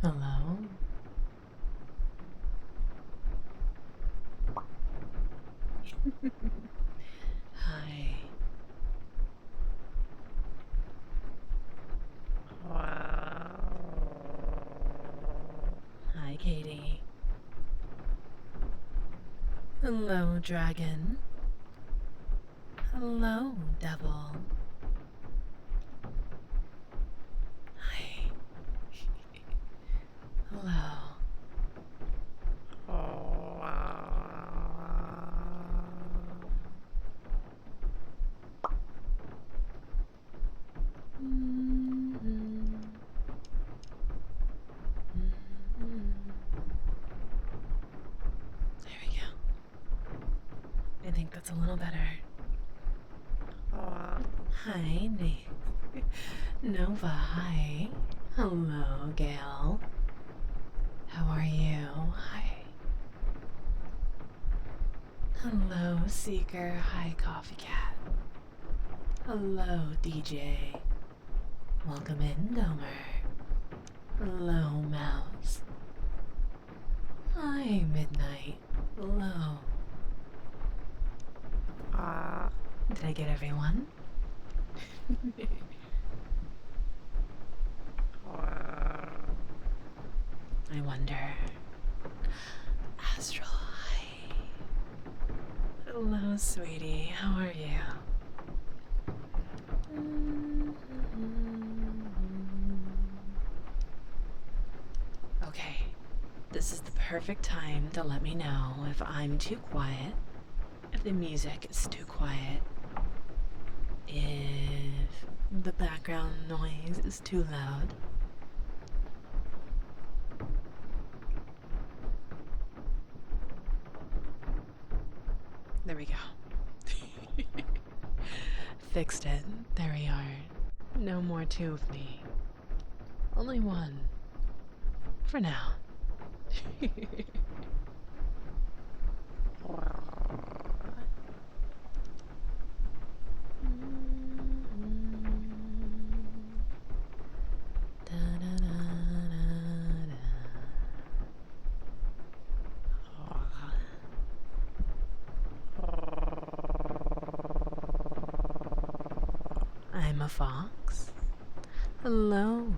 Hello? Hi. Hi, Katie. Hello, dragon. Hello, devil. Hi. Hello. There we go. I think that's a little better. Hi, Nova. Hi. Hello, Gail. How are you? Hi. Hello, Seeker. Hi, Coffee Cat. Hello, DJ. Welcome in, Gomer. Hello, Mouse. Hi, Midnight. Hello. Did I get everyone? I wonder. Astral, hi. Hello, sweetie. How are you? Okay, this is the perfect time to let me know if I'm too quiet, if the music is too quiet, if the background noise is too loud. There we go. Fixed it. There we are. No more two of me. Only one. For now. I'm a fox. Hello,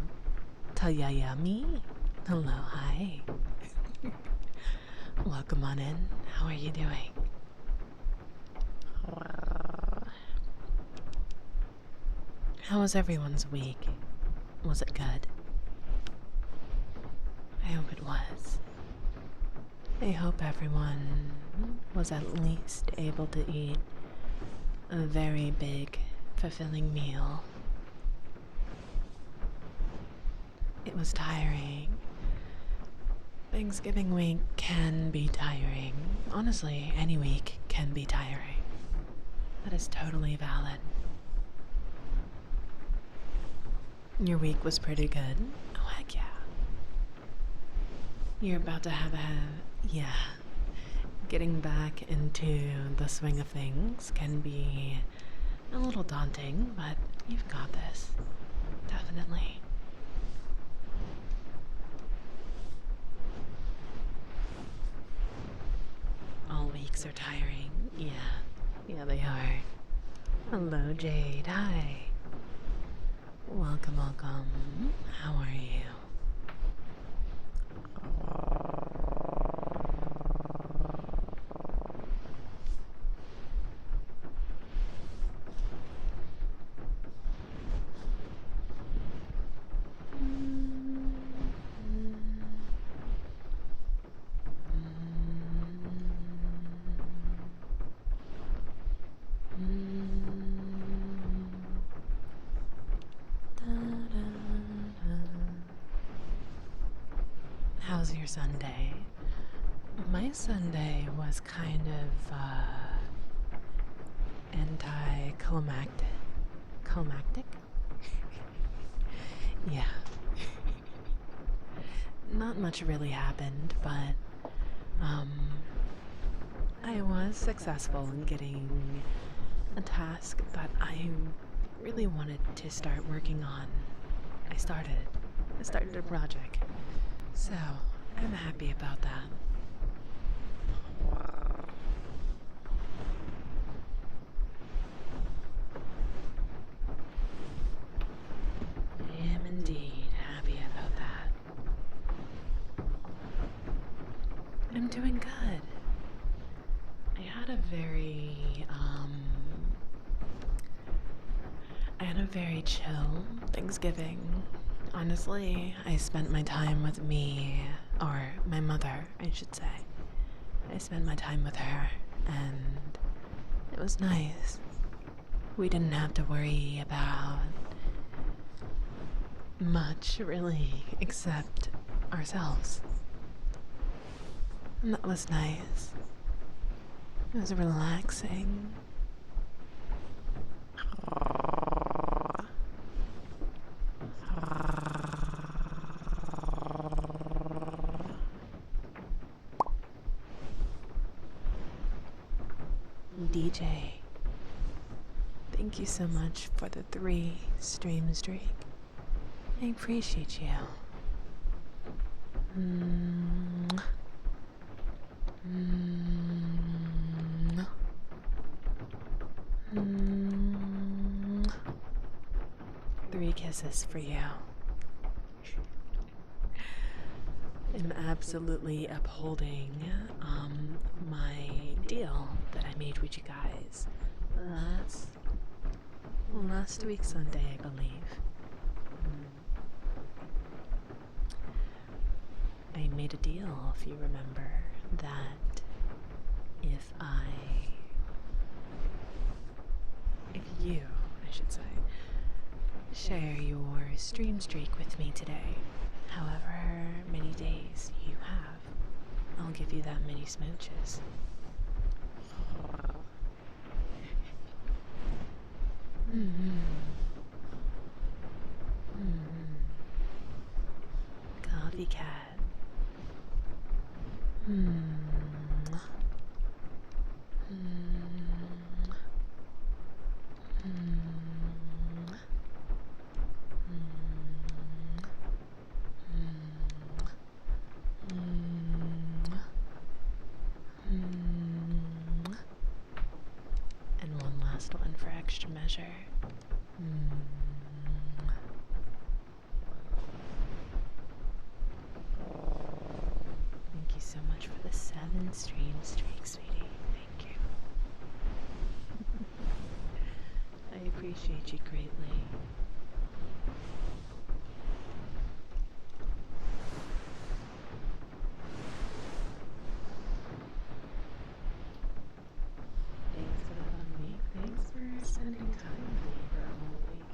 Tayayami. Hello, hi. Welcome on in. How are you doing? How was everyone's week? Was it good? I hope it was. I hope everyone was at least able to eat a very big, fulfilling meal. It was tiring. Thanksgiving week can be tiring. Honestly, any week can be tiring. That is totally valid. Your week was pretty good. Oh, heck yeah. You're about to have yeah. Getting back into the swing of things can be a little daunting, but you've got this. Definitely. All weeks are tiring. Yeah. Yeah, they are. Hello, Jade. Hi. Welcome, welcome. How are you? How's your Sunday? My Sunday was kind of anticlimactic. Climactic? Yeah. Not much really happened, but um I was successful in getting a task that I really wanted to start working on. I started a project. So, I'm happy about that. I am indeed happy about that. I'm doing good. I had a very chill Thanksgiving. Honestly, I spent my time with or my mother, I should say. I spent my time with her, and it was nice. We didn't have to worry about much, really, except ourselves. And that was nice. It was relaxing. DJ, thank you so much for the 3 stream streak. I appreciate you. Mm. Mm. Mm. 3 kisses for you. I'm absolutely upholding my deal that I made with you guys last week Sunday, I believe. I made a deal, if you remember, that if you, I should say, share your stream streak with me today, however many days you have, I'll give you that many smooches. Coffee cat. And one last one for extra measure. Thank you so much for the 7 stream streaks, sweetie. Thank you. I appreciate you greatly. Thanks for the fun week. Thanks for spending time with me for a whole week.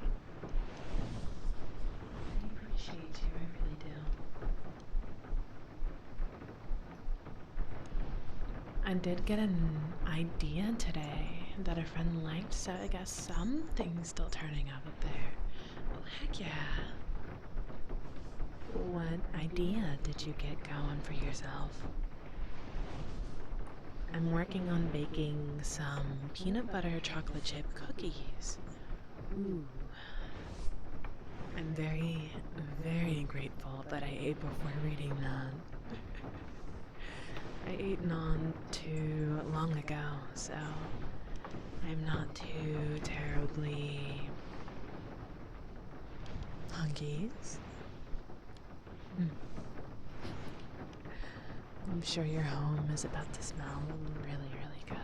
I appreciate you, I really do. I did get an idea today that a friend liked, so I guess something's still turning up there. Oh, heck yeah. What idea did you get going for yourself? I'm working on baking some peanut butter chocolate chip cookies. Ooh. I'm very, very grateful that I ate before reading that. I ate naan too long ago, so I'm not too terribly hungries. I'm sure your home is about to smell really, really good.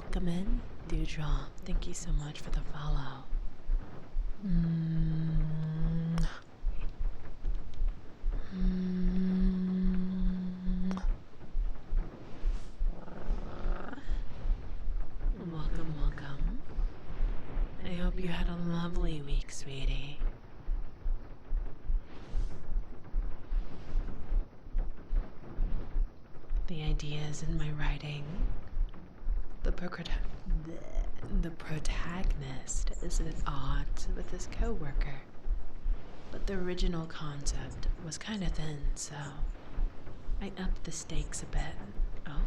welcome in. Dewdrop, thank you so much for the follow. Mm. Mm. Welcome, welcome. I hope you had a lovely week, sweetie. The ideas in my writing. The protagonist is at odds with his co-worker, but the original concept was kind of thin, so I upped the stakes a bit. Oh.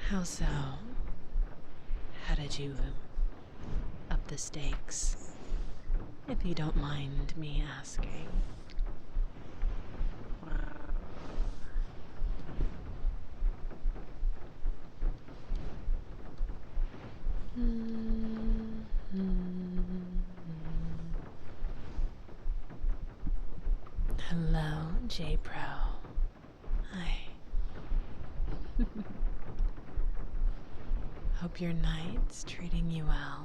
How so? How did you up the stakes? If you don't mind me asking. Hello, J Pro. Hi. Hope your night's treating you well.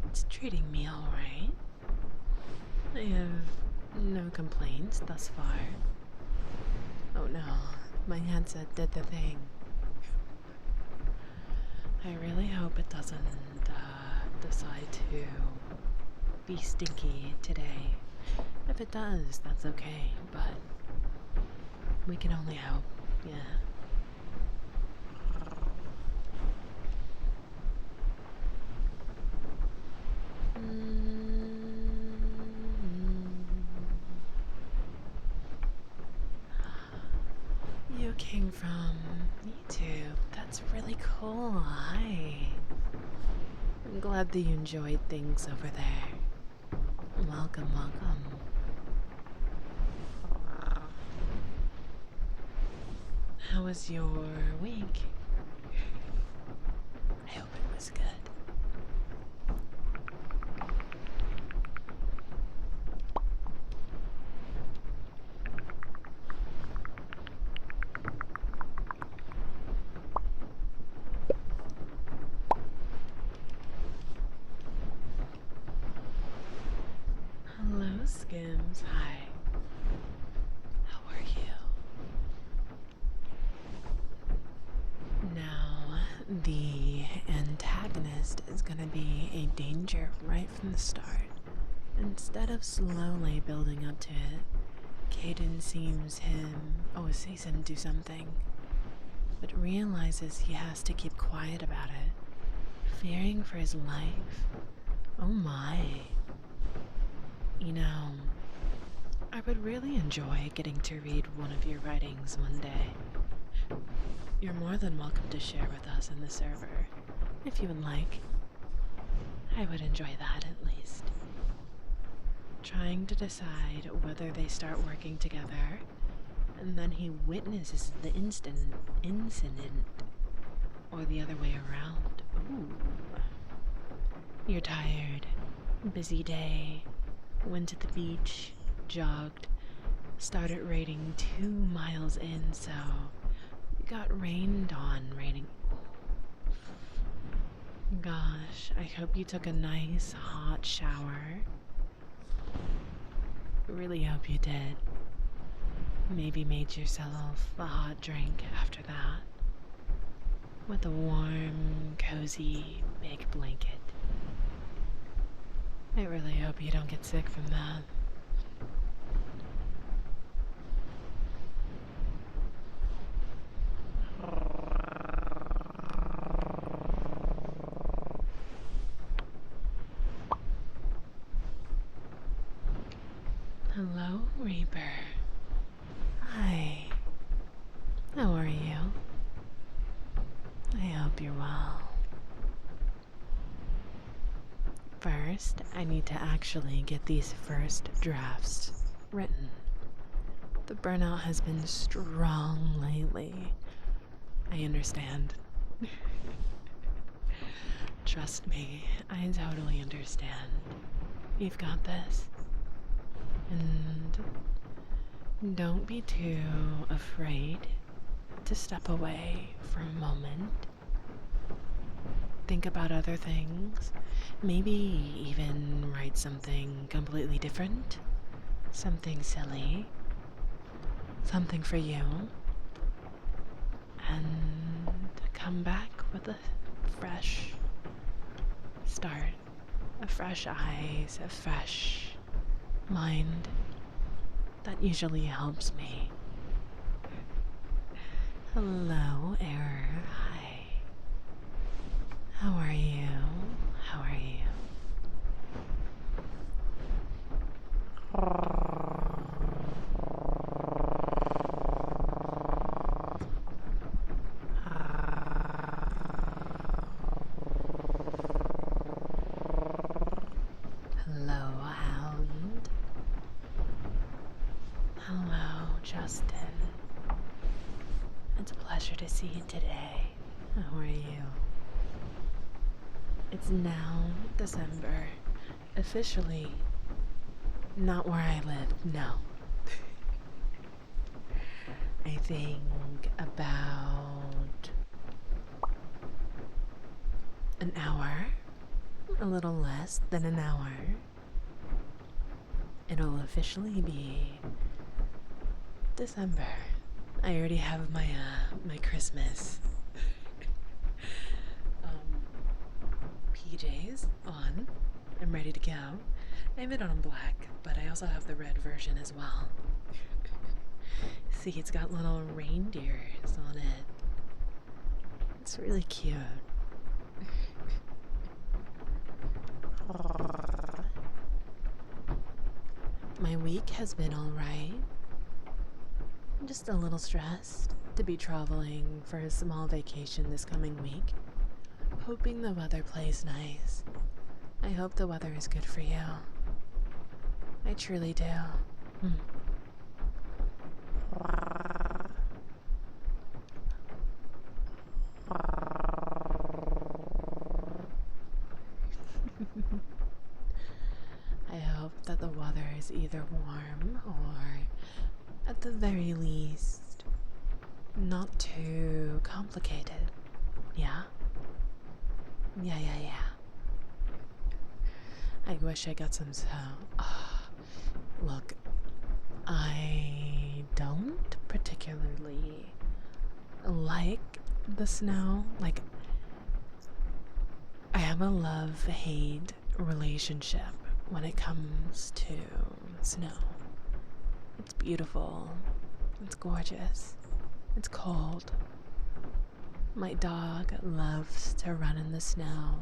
It's treating me alright. I have no complaints thus far. Oh no, my headset did the thing. I really hope it doesn't decide to be stinky today. If it does, that's okay, but we can only hope, yeah. You came from YouTube. That's really cool. Hi. I'm glad that you enjoyed things over there. Welcome, welcome. How was your week? I hope it was good. Hello, Skims. Hi. How are you? Now, the antagonist is gonna be a danger right from the start. Instead of slowly building up to it, Caden sees him do something, but realizes he has to keep quiet about it, fearing for his life. Oh my. You know, I would really enjoy getting to read one of your writings one day. You're more than welcome to share with us in the server, if you would like. I would enjoy that at least. Trying to decide whether they start working together, and then he witnesses the incident, or the other way around. Ooh. You're tired, busy day, went to the beach, jogged, started raiding 2 miles in, so you got rained on, raining. Gosh, I hope you took a nice hot shower. Really hope you did. Maybe made yourself a hot drink after that. With a warm, cozy, big blanket. I really hope you don't get sick from that. Hello, Reaper. Hi. How are you? I hope you're well. First, I need to actually get these first drafts written. The burnout has been strong lately. I understand. Trust me, I totally understand. You've got this. And don't be too afraid to step away for a moment think about other things. Maybe even write something completely different. Something silly. Something for you. And come back with a fresh start. A fresh eyes, a fresh mind. That usually helps me. Hello, Error. Hi. How are you? How are you? Hello, Hound. Hello, Justin. It's a pleasure to see you today. How are you? It's now December. Officially, not where I live, no. I think about an hour, a little less than an hour. It'll officially be December. I already have my Christmas PJs on. I'm ready to go. I have it on black, but I also have the red version as well. See, it's got little reindeers on it. It's really cute. My week has been alright. I'm just a little stressed to be traveling for a small vacation this coming week. Hoping the weather plays nice. I hope the weather is good for you. I truly do. I hope that the weather is either warm or, at the very least, not too complicated. Yeah? Yeah. I wish I got some snow. Look, I don't particularly like the snow. Like, I have a love-hate relationship when it comes to snow. It's beautiful. It's gorgeous. It's cold. My dog loves to run in the snow.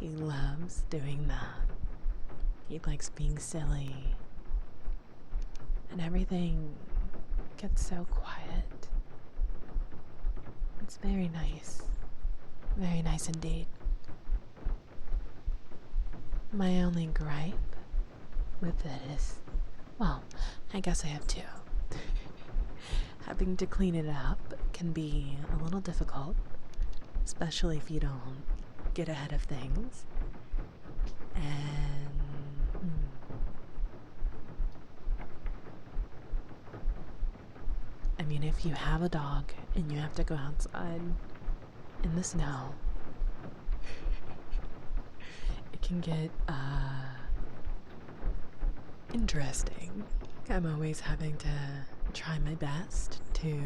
He loves doing that. He likes being silly. And everything gets so quiet. It's very nice. Very nice indeed. My only gripe with it is, well, I guess I have two. Having to clean it up can be a little difficult, especially if you don't get ahead of things. And I mean, if you have a dog and you have to go outside in the snow, it can get interesting. I'm always having to try my best to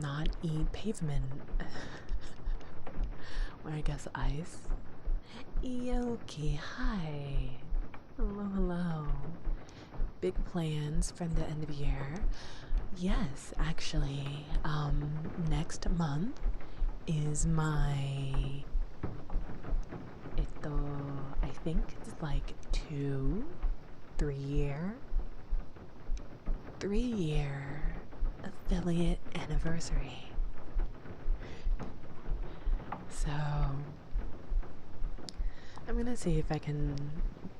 not eat pavement or I guess ice. Yoki, hi. Hello. Big plans from the end of year. Yes, actually, next month is my, I think it's like 3 year affiliate anniversary. So I'm gonna see if I can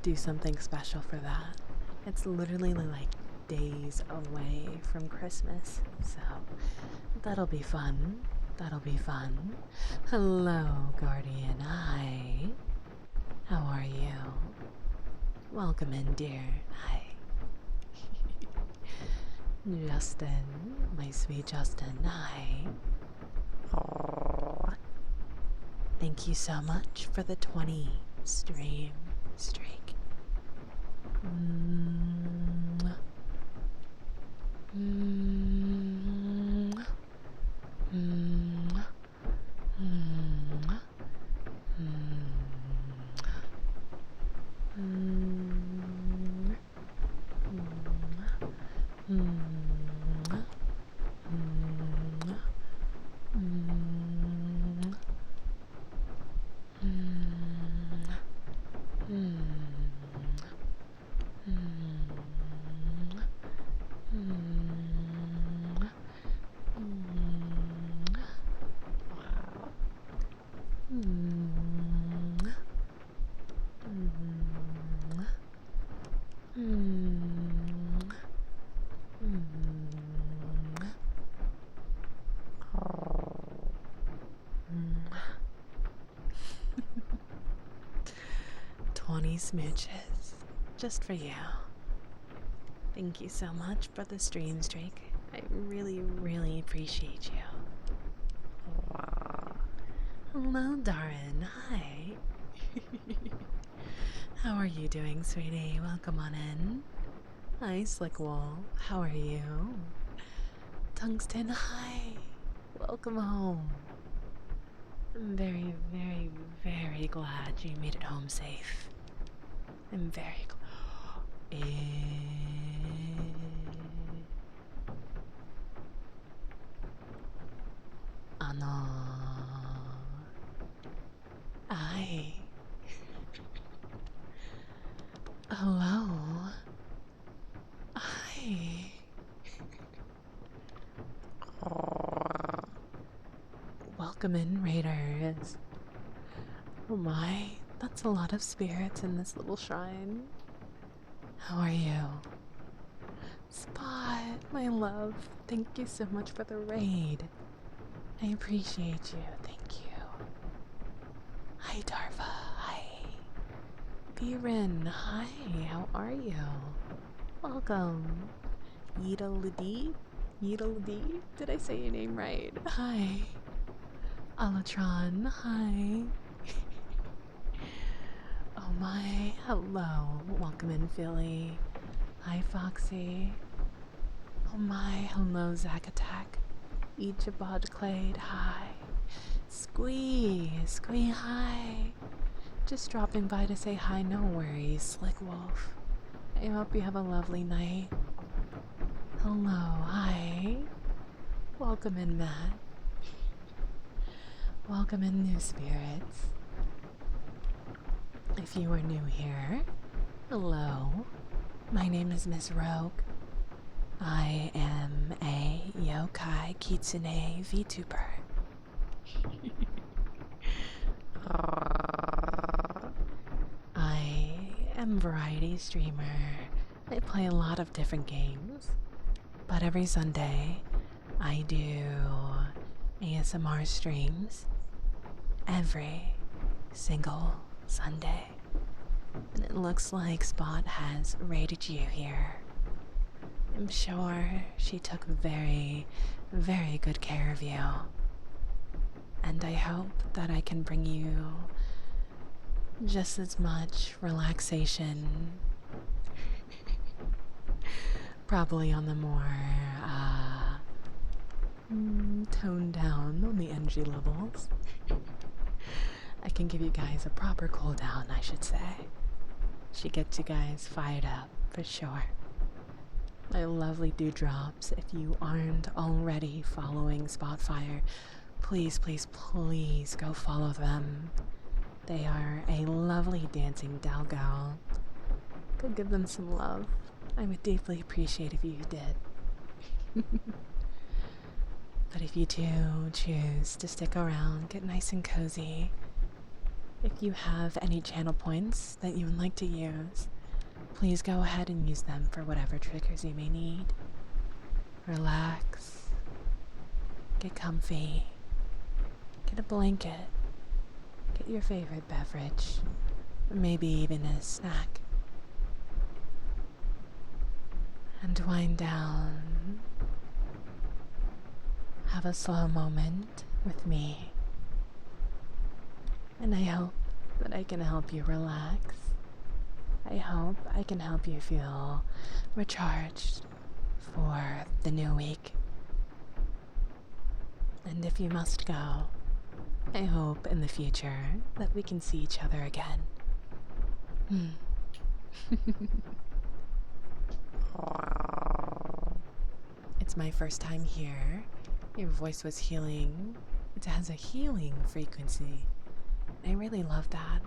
do something special for that. It's literally like days away from Christmas, so that'll be fun. That'll be fun. Hello, Guardian. Hi. How are you? Welcome in, dear. Hi. Justin, my sweet Justin. Hi. Thank you so much for the 20 stream streak. Mwah. Mwah. Mwah. Mwah. Mwah. Mwah. "20 smooches just for you. Thank you so much for the stream streak. I really, really appreciate you." Hello, Darren. Hi. How are you doing, sweetie? Welcome on in. Hi, Slickwool. How are you? Tungsten, hi. Welcome home. I'm very, very, very glad you made it home safe. I'm very glad. Hi. Hello. Hi. Welcome in, Raiders. Oh my, that's a lot of spirits in this little shrine. How are you? Spot, my love, thank you so much for the raid. I appreciate you, thank you. Hi, Darva, hi. Biren, hi, how are you? Welcome. Yidaladi? Yidaladi? Did I say your name right? Hi. Alatron, hi. Oh my, hello. Welcome in, Philly. Hi, Foxy. Oh my, hello, Zack Attack. Ijabod Clade, hi. Squee, hi. Just dropping by to say hi, no worries, Slick Wolf. I hope you have a lovely night. Hello, hi. Welcome in, Matt. Welcome in, new spirits. If you are new here, hello. My name is Miss Rogue. I am a yokai kitsune VTuber. I am a variety streamer. I play a lot of different games, but every Sunday I do ASMR streams every single Sunday. And it looks like Spot has rated you here. I'm sure she took very, very good care of you. And I hope that I can bring you just as much relaxation. Probably on the more, toned down on the energy levels. I can give you guys a proper cool down, I should say. She gets you guys fired up, for sure. My lovely dewdrops, if you aren't already following Spotfire, please, please, please go follow them. They are a lovely dancing Dalgal. Go give them some love. I would deeply appreciate if you did. But if you do choose to stick around, get nice and cozy, if you have any channel points that you would like to use, please go ahead and use them for whatever triggers you may need. Relax, get comfy, get a blanket, get your favorite beverage, or maybe even a snack, and wind down. Have a slow moment with me. And I hope that I can help you relax. I hope I can help you feel recharged for the new week. And if you must go, I hope in the future that we can see each other again. It's my first time here. Your voice was healing. It has a healing frequency. I really love that.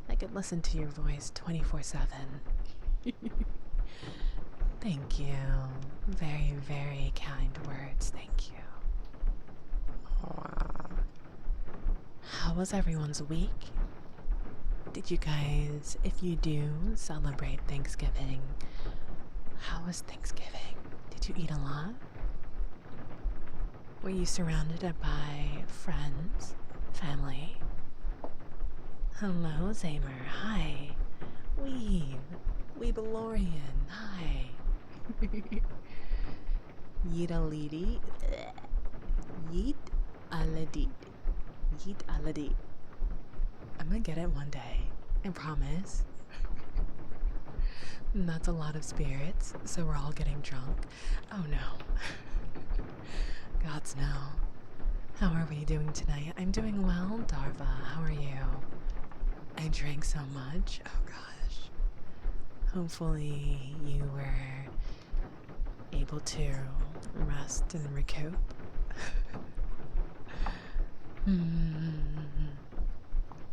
I could listen to your voice 24/7. Thank you. Very, very kind words. Thank you. How was everyone's week? Did you guys, if you do celebrate Thanksgiving, how was Thanksgiving? Did you eat a lot? Were you surrounded by friends, family? Hello, Zamer. Hi. Weebelorian. Hi. Yeet alidi. Yeet alidi. Yeet alidi. I'm gonna get it one day. I promise. That's a lot of spirits, so we're all getting drunk. Oh no. Gods no. How are we doing tonight? I'm doing well, Darva. How are you? I drank so much. Oh gosh. Hopefully you were able to rest and recoup.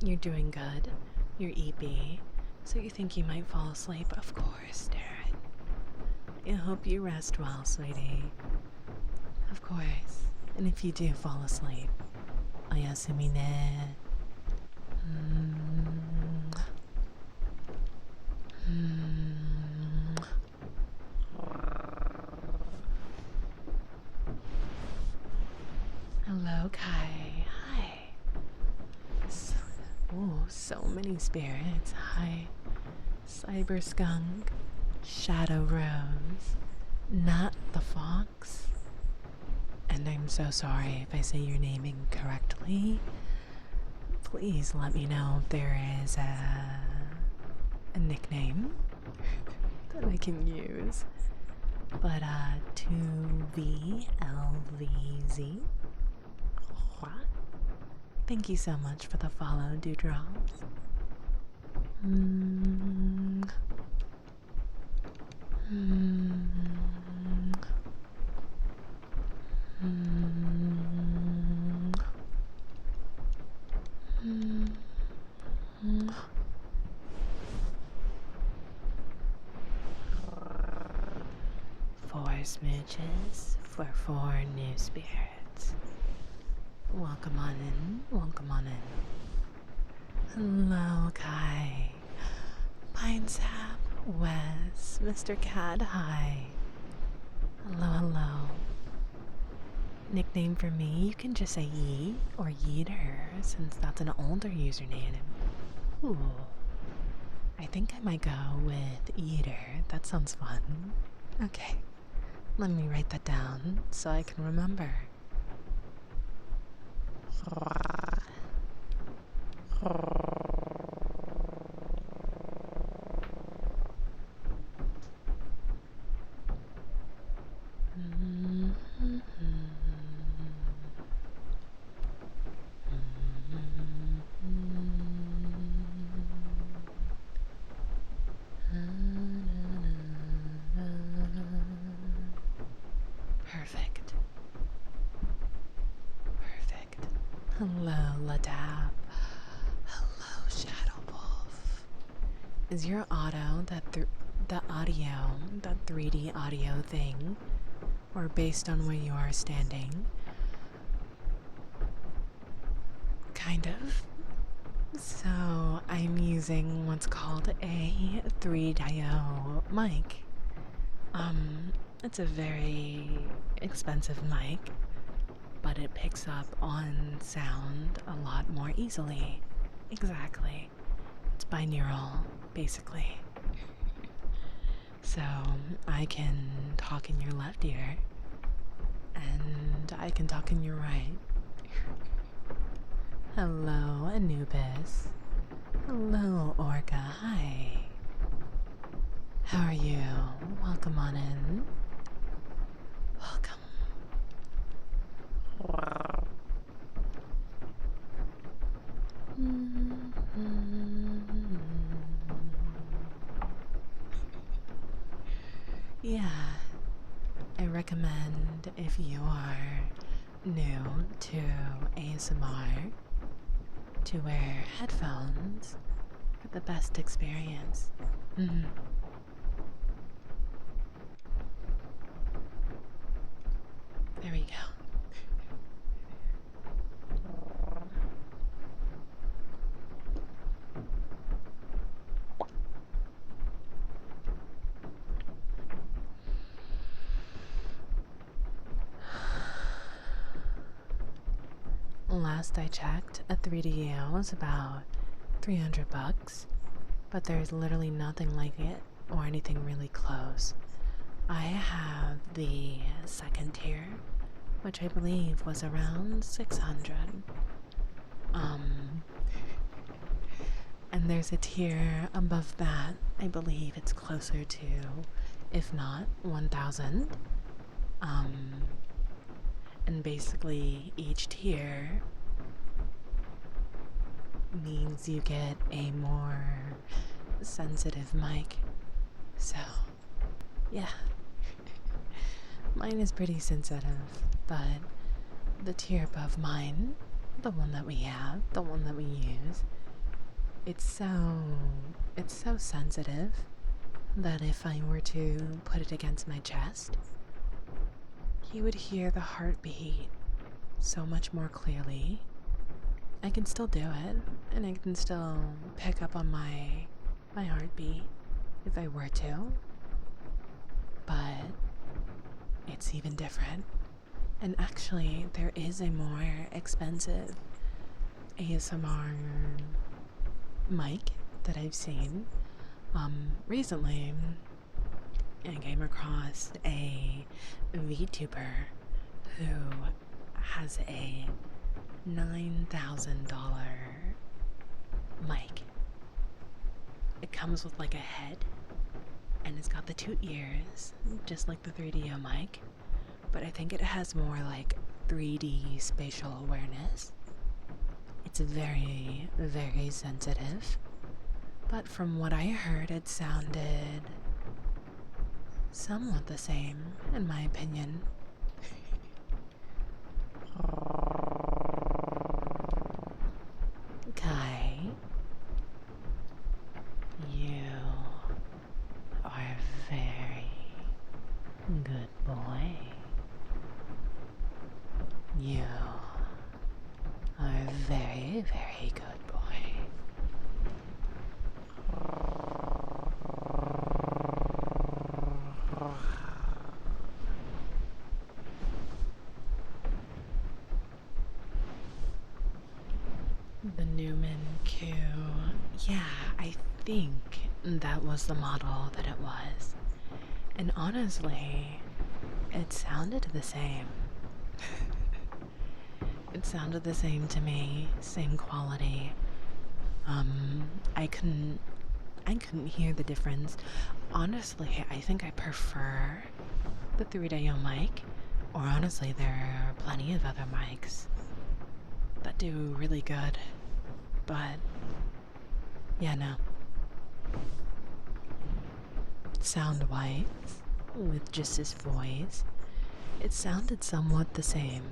You're doing good. You're EP. So you think you might fall asleep? Of course, Darren. I hope you rest well, sweetie. Of course. And if you do fall asleep, Oyasumi ne. Hello, Kai. Hi. So many spirits. Hi. Cyber Skunk. Shadow Rose. Not the Fox. And I'm so sorry if I say your name incorrectly. Please let me know if there is a nickname that I can use. But 2VLVZ. What? Thank you so much for the follow, Dewdrops. Four smooches for four new spirits. Welcome on in, welcome on in. Hello, Kai. Pine Sap, Wes, Mr. Cat, hi. Hello, hello. Nickname for me, you can just say Yee or Yeeter, since that's an older username. Ooh. I think I might go with Yeeter. That sounds fun. Okay. Let me write that down so I can remember. Perfect. Perfect. Hello, Ladab. Hello, Shadow Wolf. Is your auto the audio, that 3D audio thing, or based on where you are standing? Kind of. So I'm using what's called a 3DIO mic. It's a very expensive mic, but it picks up on sound a lot more easily. Exactly. It's binaural, basically. So I can talk in your left ear, and I can talk in your right. Hello, Anubis. Hello, Orca. Hi. How are you? Welcome on in. Welcome. Yeah, I recommend if you are new to ASMR to wear headphones for the best experience. There we go. Last I checked, a 3DO was about 300 bucks, but there's literally nothing like it or anything really close. I have the second tier, which I believe was around 600. Um, and there's a tier above that. I believe it's closer to, if not 1,000. And basically each tier means you get a more sensitive mic. So, yeah. Mine is pretty sensitive, but the tier above mine, the one that we have, the one that we use, it's so sensitive that if I were to put it against my chest, you would hear the heartbeat so much more clearly. I can still do it, and I can still pick up on my heartbeat if I were to, but it's even different. And actually, there is a more expensive ASMR mic that I've seen. Recently, I came across a VTuber who has a $9,000 mic. It comes with like a head, and it's got the two ears, just like the 3DO mic, but I think it has more like 3D spatial awareness. It's very, very sensitive, but from what I heard, it sounded somewhat the same, in my opinion. Kai, you are a very good boy. You are a very, very good boy. The Newman Q. Yeah, I think that was the model that it was. And honestly, it sounded the same. It sounded the same to me, same quality. I couldn't hear the difference. Honestly, I think I prefer the 3DO mic, or honestly, there are plenty of other mics that do really good. But yeah, no. Sound-wise, with just his voice, it sounded somewhat the same,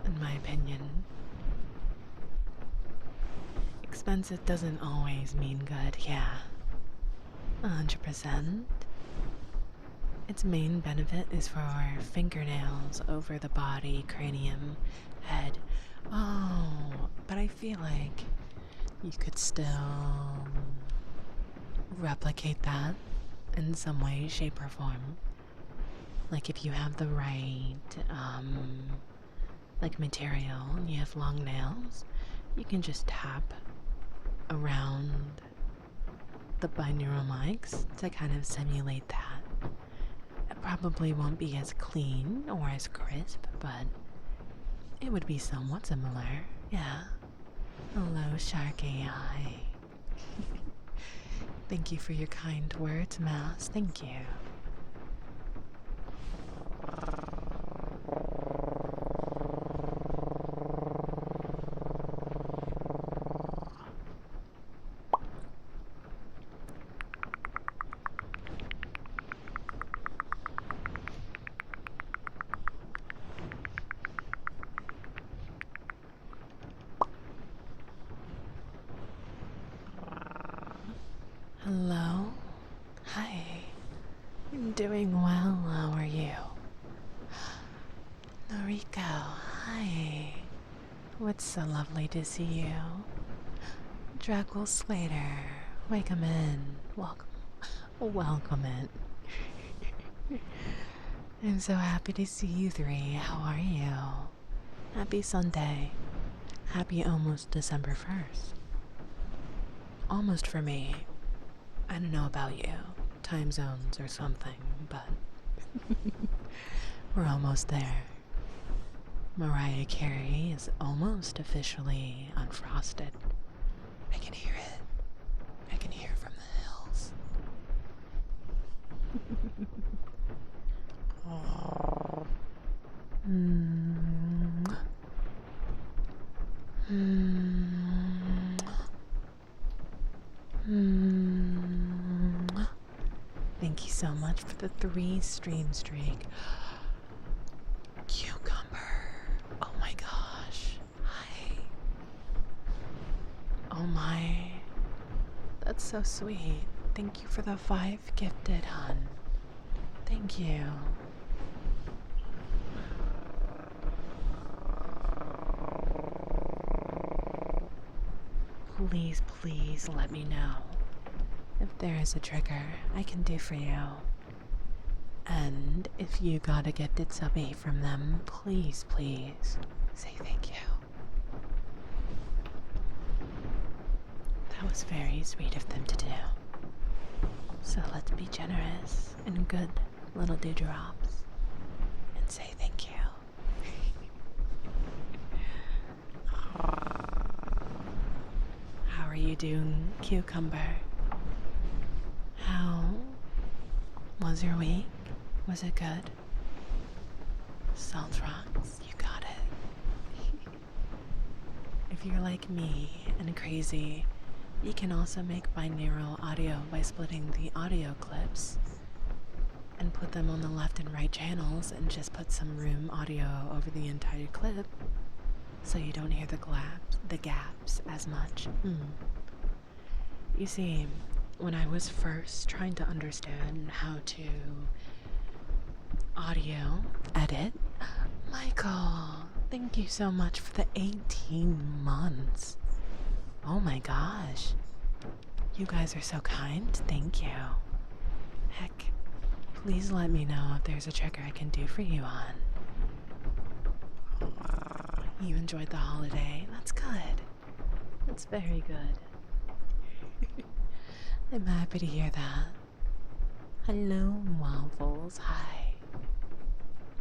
in my opinion. Expensive doesn't always mean good, yeah. 100%. Its main benefit is for fingernails over the body, cranium, head. Oh, but I feel like you could still replicate that in some way, shape, or form. Like if you have the right, like material and you have long nails, you can just tap around the binaural mics to kind of simulate that. It probably won't be as clean or as crisp, but it would be somewhat similar, yeah. Hello, Sharky Eye. Thank you for your kind words, Mouse. Thank you. Hello? Hi. I'm doing well. How are you? Noriko, hi. It's so lovely to see you. Dracul Slater, welcome in. Welcome in. I'm so happy to see you three. How are you? Happy Sunday. Happy almost December 1st. Almost for me. I don't know about you, time zones or something, but we're almost there. Mariah Carey is almost officially unfrosted. I can hear it. I can hear it from the hills. Thank you so much for the 3 stream streak. Cucumber. Oh my gosh. Hi. Oh my. That's so sweet. Thank you for the 5 gifted, hun. Thank you. Please, please let me know if there is a trigger I can do for you. And if you got a gifted subby from them, please, please say thank you. That was very sweet of them to do. So let's be generous and good little dewdrops and say thank you. How are you doing, Cucumber? How was your week? Was it good? Salt rocks, you got it. If you're like me and crazy, you can also make binaural audio by splitting the audio clips and put them on the left and right channels and just put some room audio over the entire clip so you don't hear the gaps as much. You see, when I was first trying to understand how to audio edit, Michael, thank you so much for the 18 months. Oh my gosh. You guys are so kind. Thank you. Heck, please let me know if there's a trigger I can do for you, hon. You enjoyed the holiday. That's good. That's very good. I'm happy to hear that. Hello, Waffles. Hi.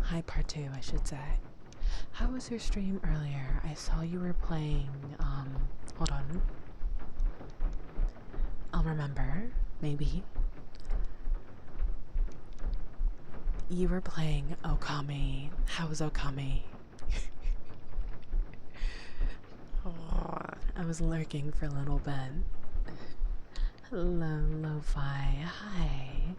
Hi, part 2, I should say. How was your stream earlier? I saw you were playing, hold on. I'll remember, maybe. You were playing Okami. How was Okami? I was lurking for a little bit. Hello, Lo-Fi. Hi.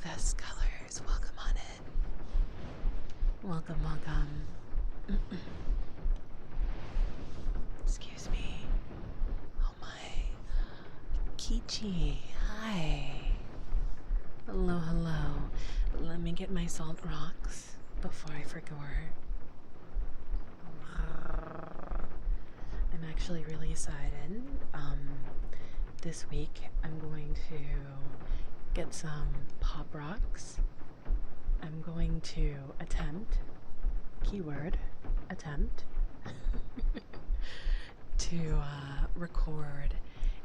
Vest Colors, welcome on in. Welcome, welcome. Excuse me. Oh my. Kichi, hi. Hello, hello. Let me get my salt rocks before I forget. I'm actually really excited. This week I'm going to get some pop rocks. I'm going to attempt, keyword, attempt, to record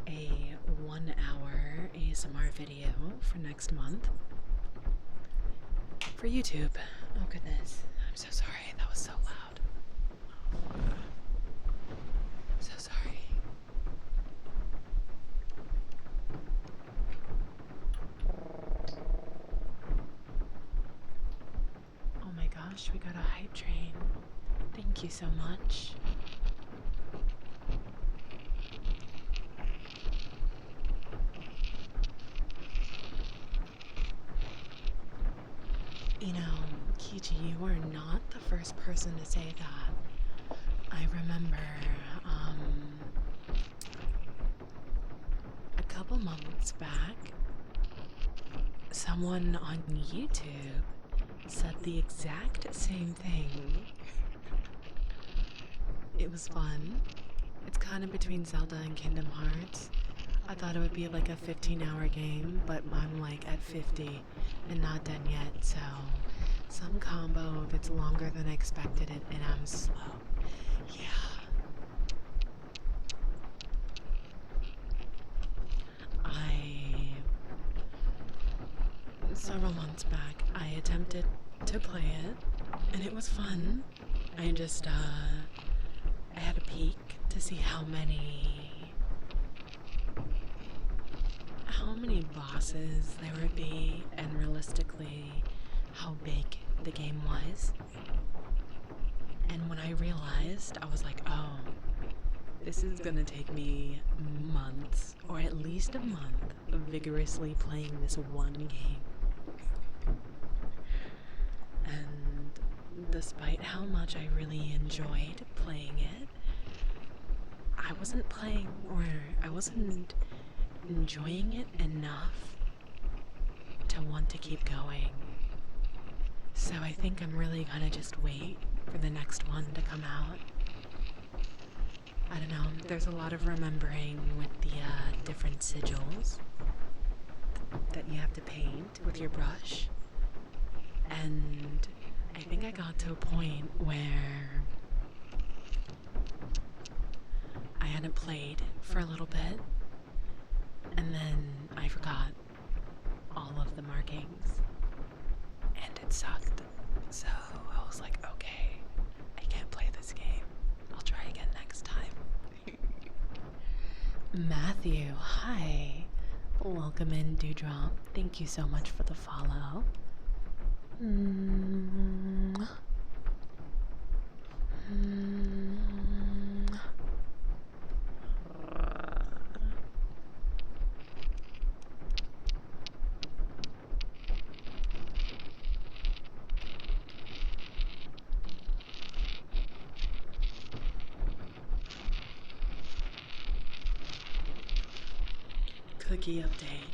a 1-hour ASMR video for next month for YouTube. Oh goodness, I'm so sorry, that was so loud. So sorry. gosh, we got a hype train. Thank you so much. You know, Kiji, you are not the first person to say that. I remember, a couple months back, someone on YouTube said the exact same thing. It was fun. It's kind of between Zelda and Kingdom Hearts. I thought it would be like a 15-hour game, but I'm like at 50 and not done yet, so some combo if it's longer than I expected it and I'm slow. Yeah. Several months back, I attempted to play it, and it was fun. I just, I had a peek to see how many bosses there would be, and realistically, how big the game was. And when I realized, I was like, oh, this is gonna take me months, or at least a month, of vigorously playing this one game. And despite how much I really enjoyed playing it, I wasn't enjoying it enough to want to keep going. So I think I'm really gonna just wait for the next one to come out. I don't know, there's a lot of remembering with the different sigils that you have to paint with your brush. And I think I got to a point where I hadn't played for a little bit, and then I forgot all of the markings, and it sucked. So I was like, okay, I can't play this game. I'll try again next time. Matthew, hi. Welcome in, Dewdrop. Thank you so much for the follow. Cookie update.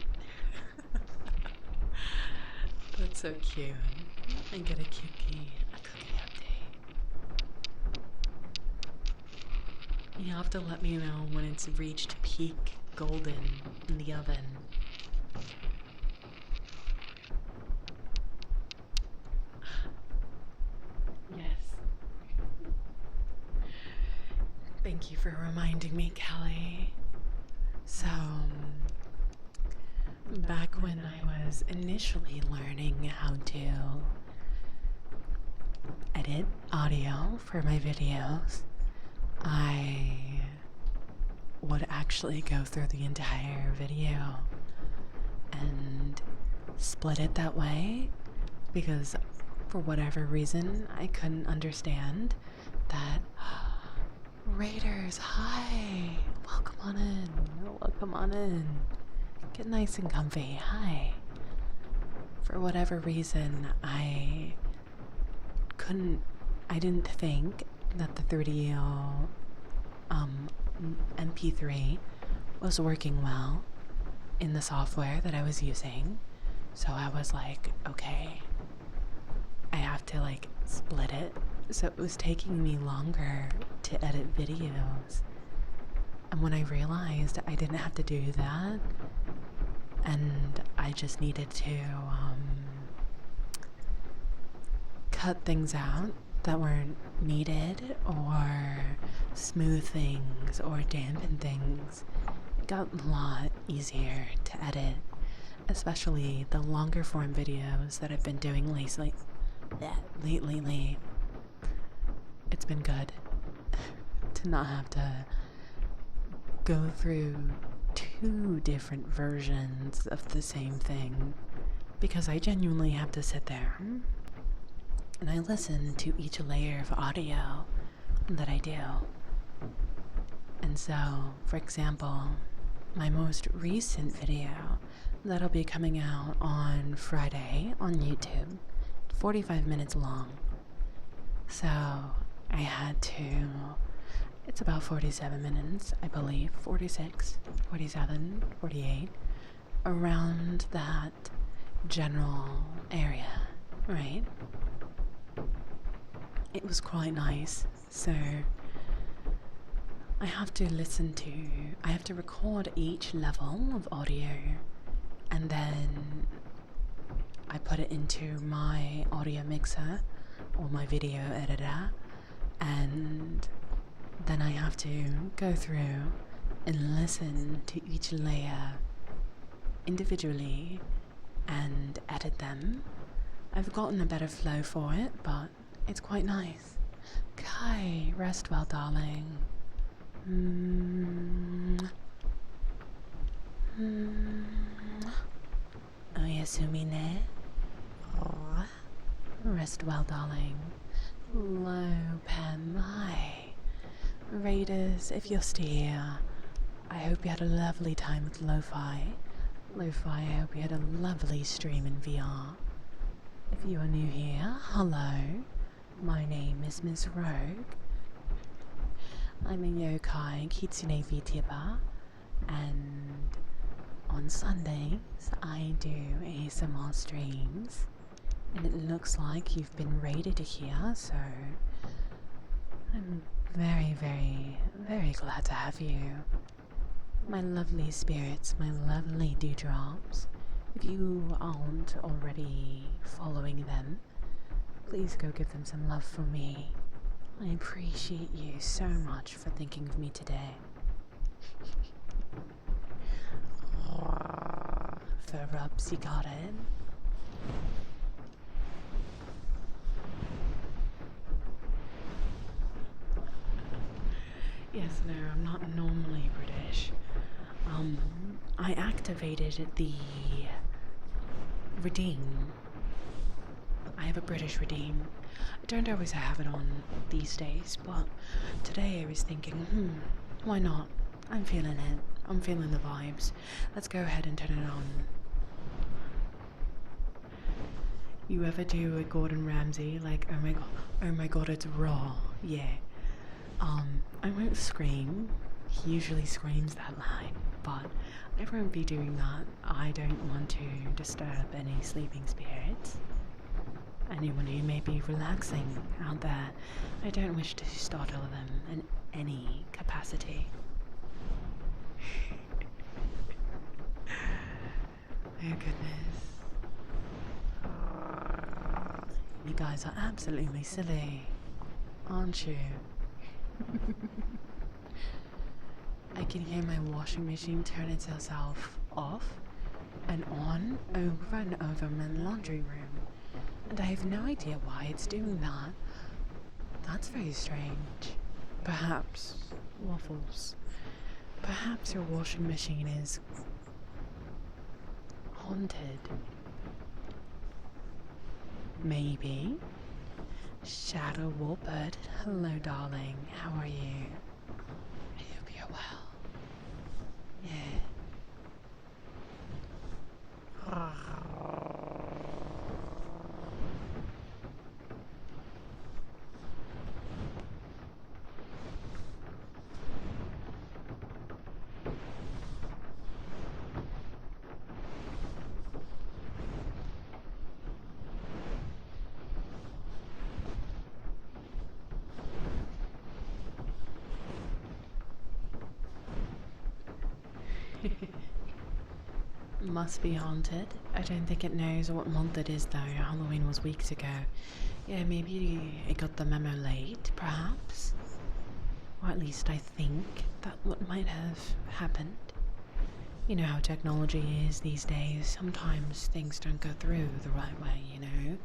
That's so cute. I get a cookie update. You have to let me know when it's reached peak golden in the oven. Yes. Thank you for reminding me, Kelly. So, back when I was initially learning how to edit audio for my videos, I would actually go through the entire video and split it that way because for whatever reason I couldn't understand that. Raiders, hi! Welcome on in. Welcome on in. Get nice and comfy. Hi. For whatever reason, I didn't think that the 3DO MP3 was working well in the software that I was using. So I was like, okay, I have to like split it. So it was taking me longer to edit videos. And when I realized I didn't have to do that, and I just needed to cut things out that weren't needed, or smooth things, or dampen things, it got a lot easier to edit, especially the longer form videos that I've been doing lately. It's been good to not have to go through 2 different versions of the same thing, because I genuinely have to sit there and I listen to each layer of audio that I do. And so, for example, my most recent video that'll be coming out on Friday on YouTube, 45 minutes long. So I had to, it's about 47 minutes, I believe, 46, 47, 48, around that general area, right? It was quite nice, so I have to record each level of audio, and then I put it into my audio mixer or my video editor, and then I have to go through and listen to each layer individually and edit them. I've gotten a better flow for it, but it's quite nice. Kai, rest well, darling. Oyasumi ne? Rest well, darling. Lo Pen, hi. Raiders, if you're still here, I hope you had a lovely time with Lo-Fi. Lo-Fi, I hope you had a lovely stream in VR. If you are new here, hello. My name is Ms. Rogue. I'm a yokai Kitsune VTuber, and on Sundays I do ASMR streams, and it looks like you've been raided here, so I'm very, very, very glad to have you. My lovely spirits, my lovely dewdrops. If you aren't already following them, please go give them some love from me. I appreciate you so much for thinking of me today. Fur rubs, you got it? Yes, no, I'm not normally British. I activated the redeem. I have a British redeem. I don't always have it on these days, but today I was thinking, why not? I'm feeling it. I'm feeling the vibes. Let's go ahead and turn it on. You ever do a Gordon Ramsay, like, oh my god, it's raw. Yeah. I won't scream. He usually screams that line, but I won't be doing that. I don't want to disturb any sleeping spirits. Anyone who may be relaxing out there, I don't wish to startle them in any capacity. Oh goodness. You guys are absolutely silly, aren't you? I can hear my washing machine turn itself off and on over and over in my laundry room, and I have no idea why it's doing that. That's very strange. Perhaps, Waffles, perhaps your washing machine is haunted. Maybe. Shadow Wolpert, hello darling, how are you? I hope you're well. Yeah. Must be haunted. I don't think it knows what month it is though. Halloween was weeks ago. Yeah, maybe it got the memo late, perhaps. Or at least I think that what might have happened. You know how technology is these days. Sometimes things don't go through the right way, you know?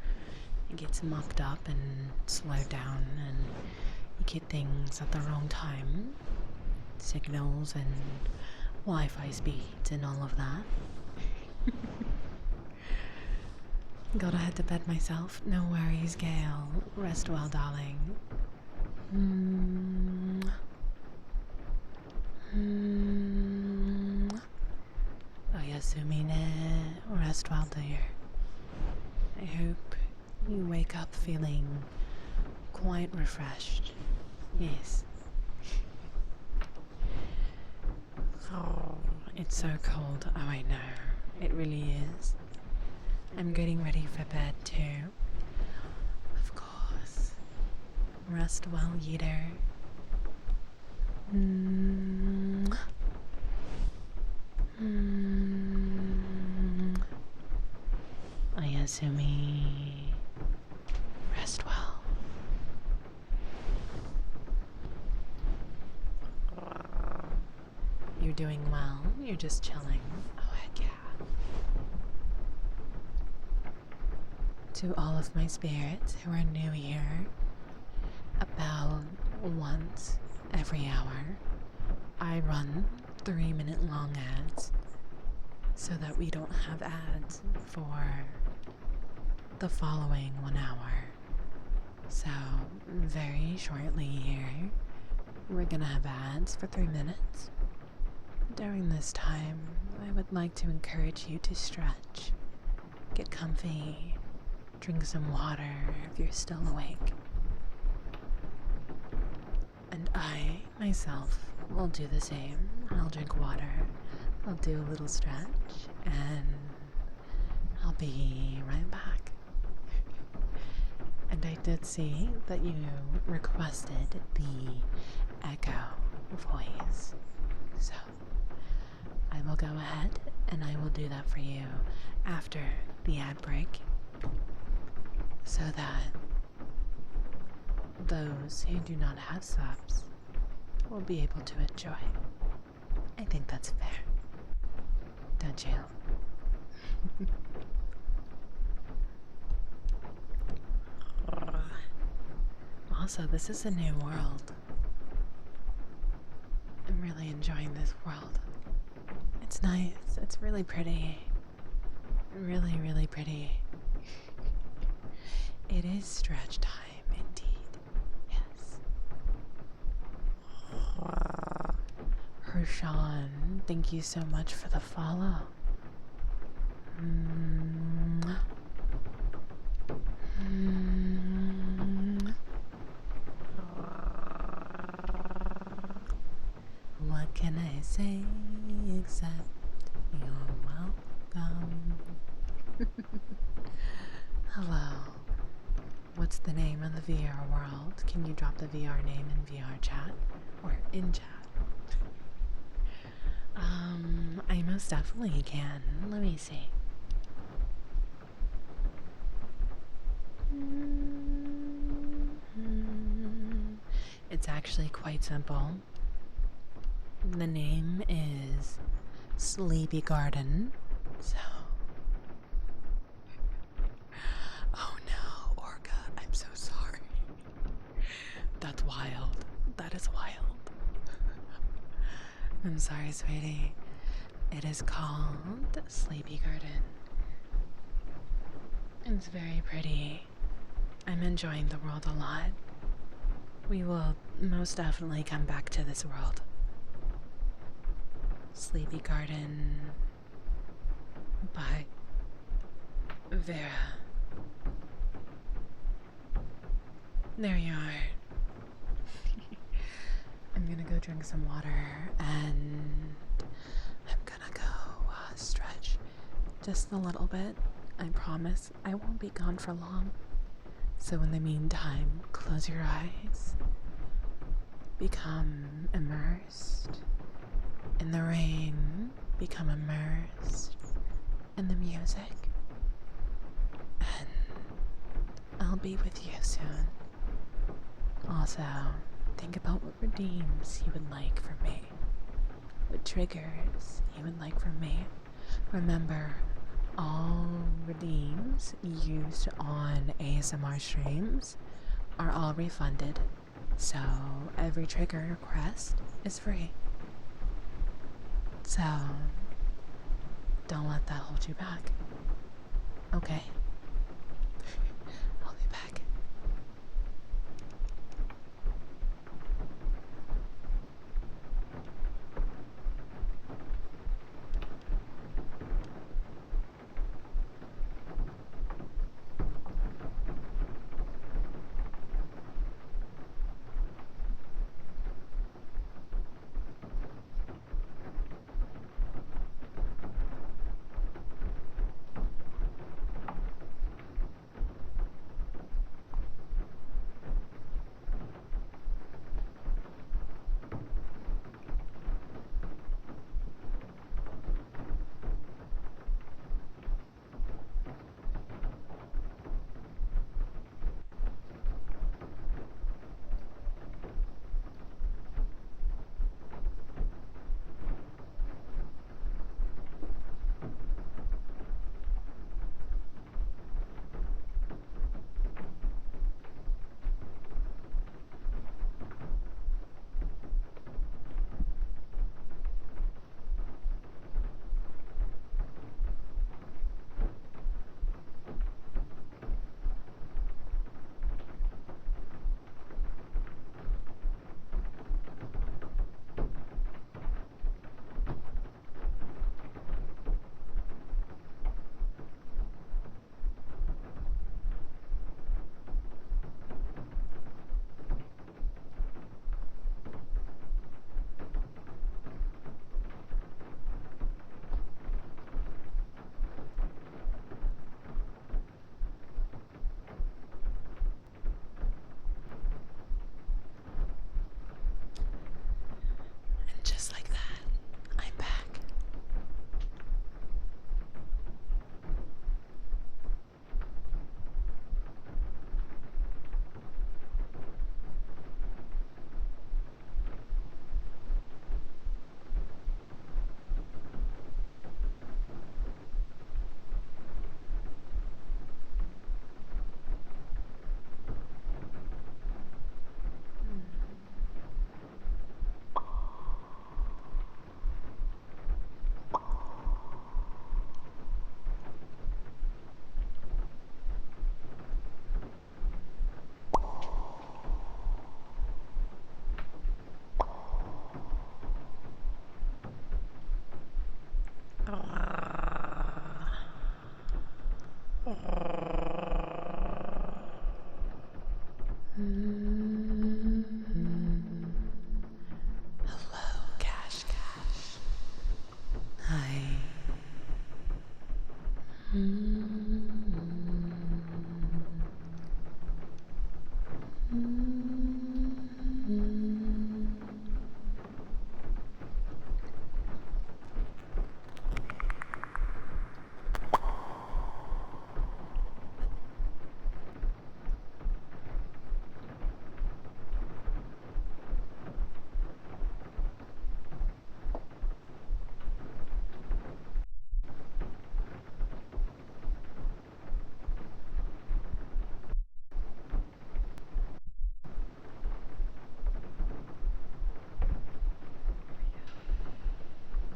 It gets mucked up and slowed down, and you get things at the wrong time. Signals and Wi-Fi speeds and all of that. Gotta head to bed myself. No worries, Gail. Rest well, darling. Mm. Mm. Oyasumi ne. Rest well, dear. I hope you wake up feeling quite refreshed. Yes. Oh, it's so cold. Oh, I know. It really is. I'm getting ready for bed too. Of course. Rest well, Yeater. Mm. Mm. Oyasumi. Rest well. You're doing well. You're just chilling. Oh, heck yeah. To all of my spirits who are new here, about once every hour, I run 3-minute long ads so that we don't have ads for the following 1 hour. So, very shortly here, we're gonna have ads for 3 minutes. During this time, I would like to encourage you to stretch, get comfy, drink some water if you're still awake. And I, myself, will do the same. I'll drink water, I'll do a little stretch, and I'll be right back. And I did see that you requested the echo voice, so I will go ahead and I will do that for you after the ad break, so that those who do not have subs will be able to enjoy. I think that's fair, don't you? Also, this is a new world. I'm really enjoying this world. It's nice. It's really pretty. Really, really pretty. It is stretch time, indeed. Yes. Hershawn, thank you so much for the follow. What can I say except you're welcome? Hello. What's the name of the VR world? Can you drop the VR name in VR chat? Or in chat? I most definitely can. Let me see. It's actually quite simple. The name is Sleepy Garden. So. Oh no, Orca, I'm so sorry. That's wild. That is wild. I'm sorry, sweetie. It is called Sleepy Garden. It's very pretty. I'm enjoying the world a lot. We will most definitely come back to this world. Sleepy Garden by Vera. There you are. I'm gonna go drink some water and I'm gonna go stretch just a little bit. I promise I won't be gone for long. So in the meantime, close your eyes. Become immersed in the rain. Become immersed in the music. And I'll be with you soon. Also, think about what redeems you would like from me. What triggers you would like from me. Remember, all redeems used on ASMR streams are all refunded, so every trigger request is free. So, don't let that hold you back. Okay?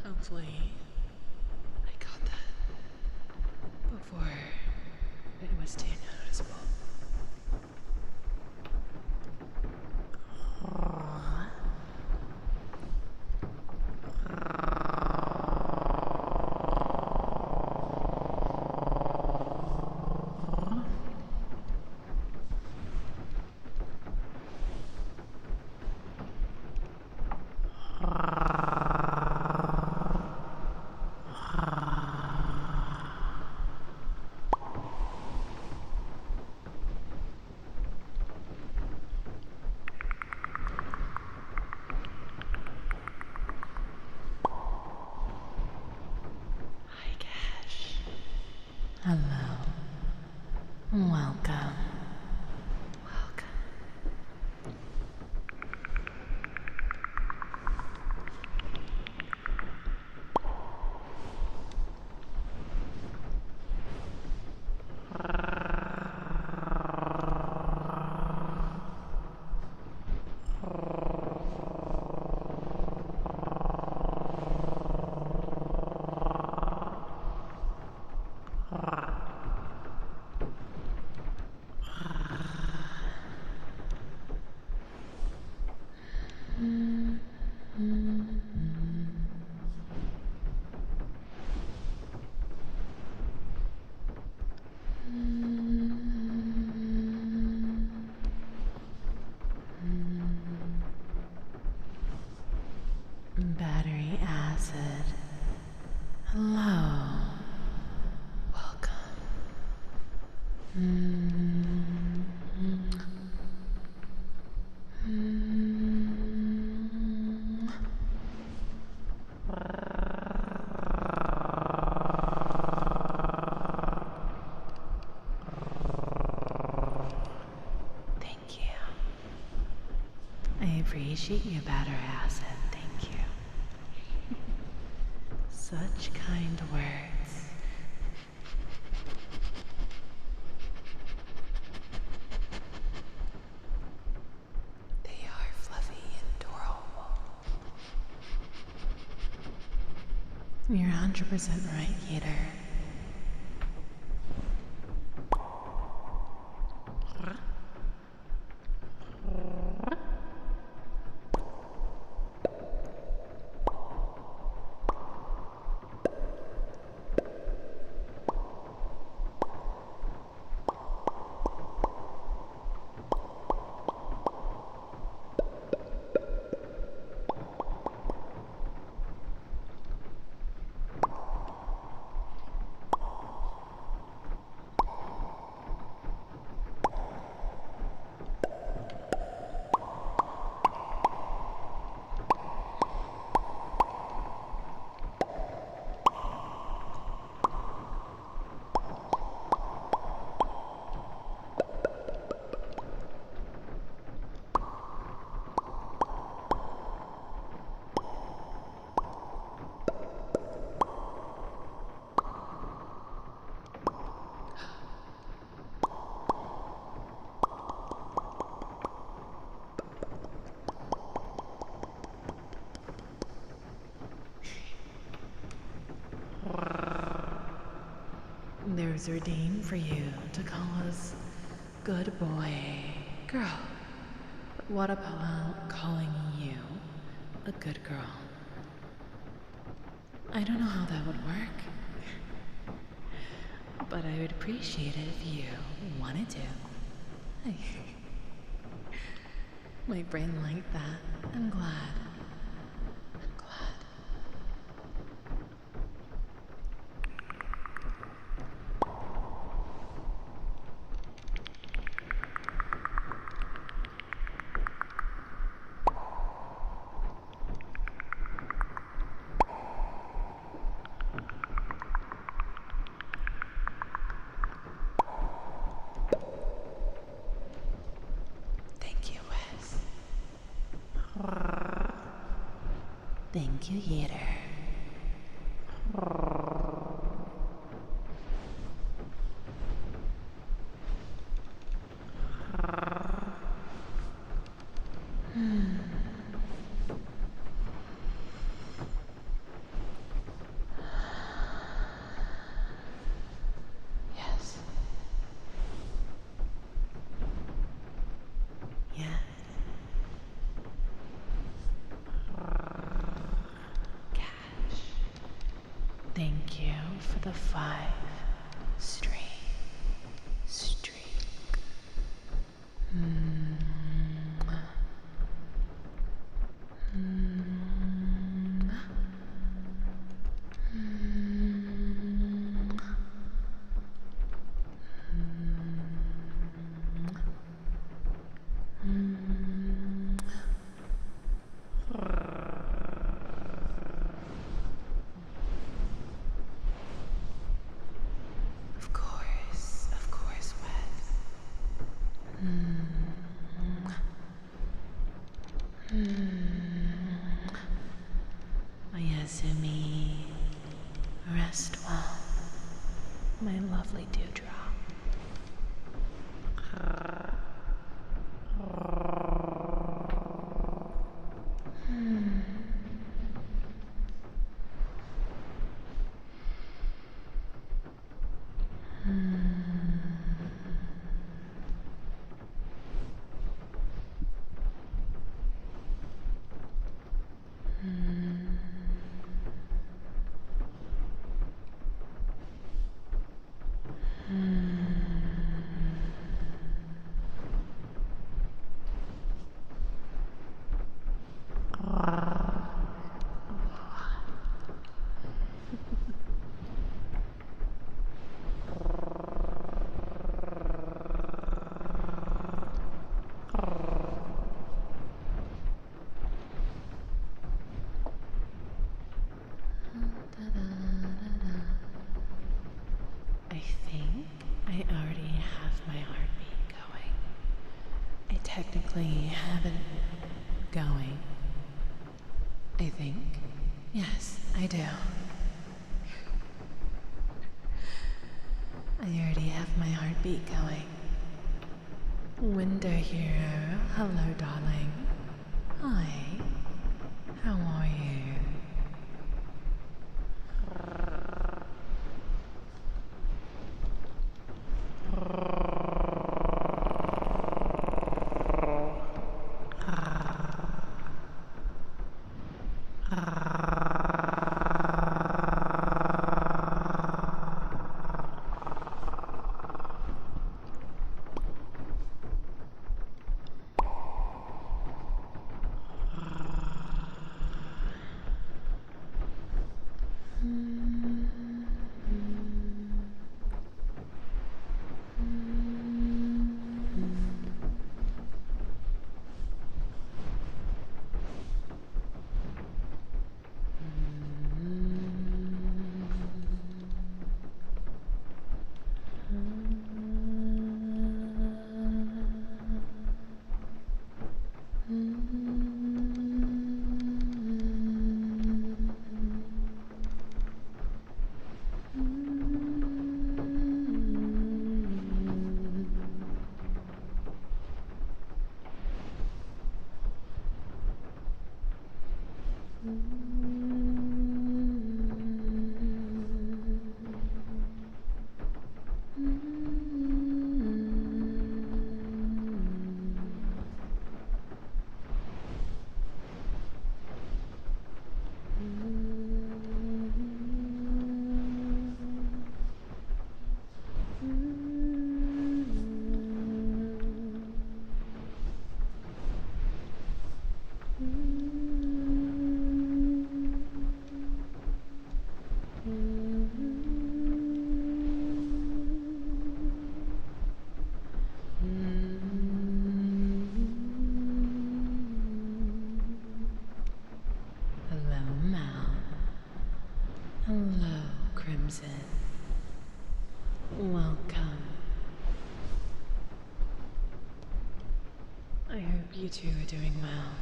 Hopefully, I got that before it was too noticeable. Hi, Cash. Hello. Welcome. Welcome. Battery acid. Hello. Welcome. Thank you. I appreciate you, Battery Acid. Thank you. Such kind words. They are fluffy and adorable. You're 100% right, Gator. There's our Dane for you to call us good boy, girl. But what about calling you a good girl? I don't know how that would work, but I would appreciate it if you wanted to. My brain liked that. I'm glad. I'm glad. Thank you, Yeater. Yes. Yes. Cash. Thank you for the 5 streak. Of course, Wes. Oyasumi, rest well, my lovely dewdrop. I think I already have my heartbeat going. I technically have it going. I think. Yes, I do. I already have my heartbeat going. Winter Hero, hello, darling. Hi. How are you? Hello, Mal. Hello, Crimson. Welcome. I hope you two are doing well.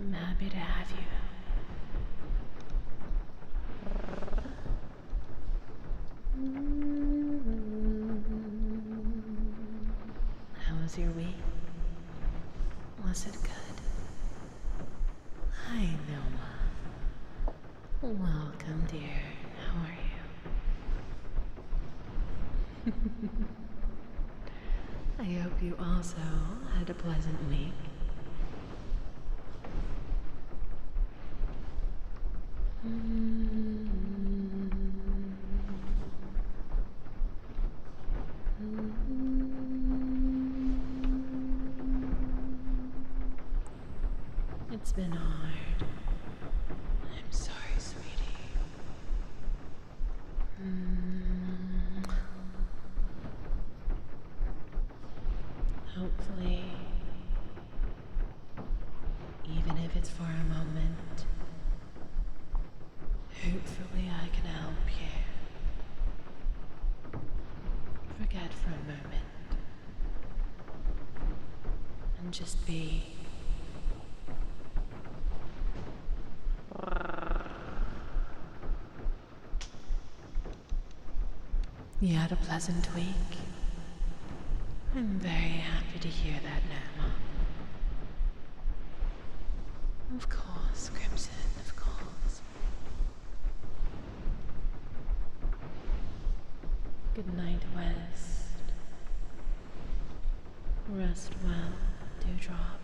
I'm happy to have you. How was your week? Was it good? Hi, Noma. Welcome, dear. How are you? I hope you also had a pleasant week. It's been hard. I'm sorry, sweetie. Hopefully, even if it's for a moment, hopefully I can help you. Forget for a moment. And just be. You had a pleasant week. I'm very happy to hear that, Noma. Of course, Crimson, of course. Good night, West. Rest well, Dewdrop.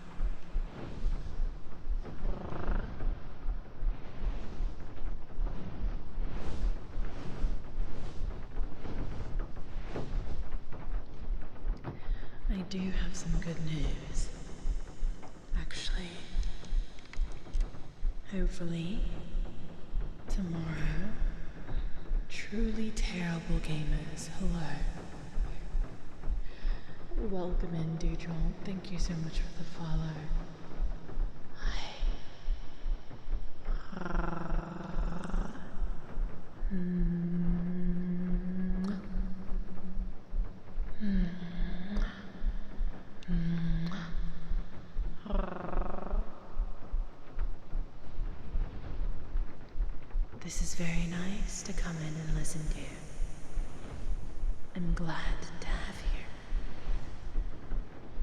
I do have some good news. Actually, hopefully, tomorrow, truly terrible gamers, hello. Welcome in, Dewdrop. Thank you so much for the follow. Hi. This is very nice to come in and listen to. I'm glad to have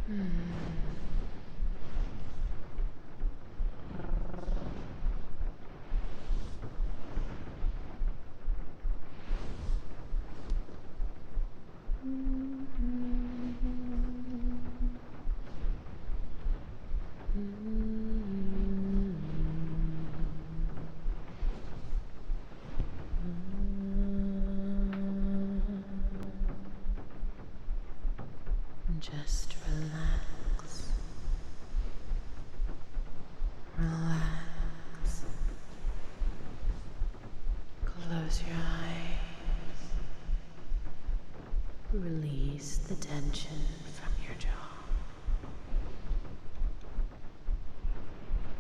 you. Just relax. Relax. Close your eyes. Release the tension from your jaw.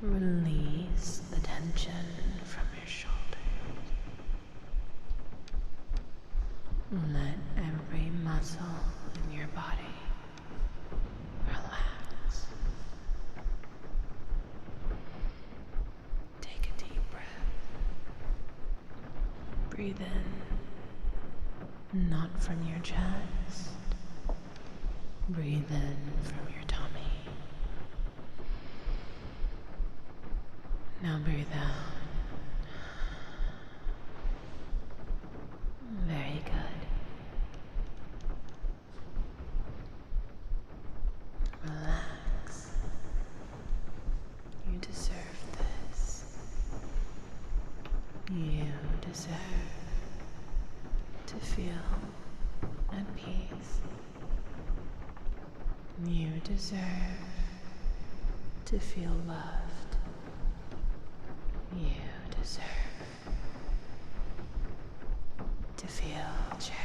Release the tension from your shoulders. Let every muscle in your body relax. Take a deep breath. Breathe in, not from your chest. Breathe in from your tummy. Now breathe out. Very good. Relax. You deserve this. You deserve to feel at peace. You deserve to feel loved. You deserve to feel cherished.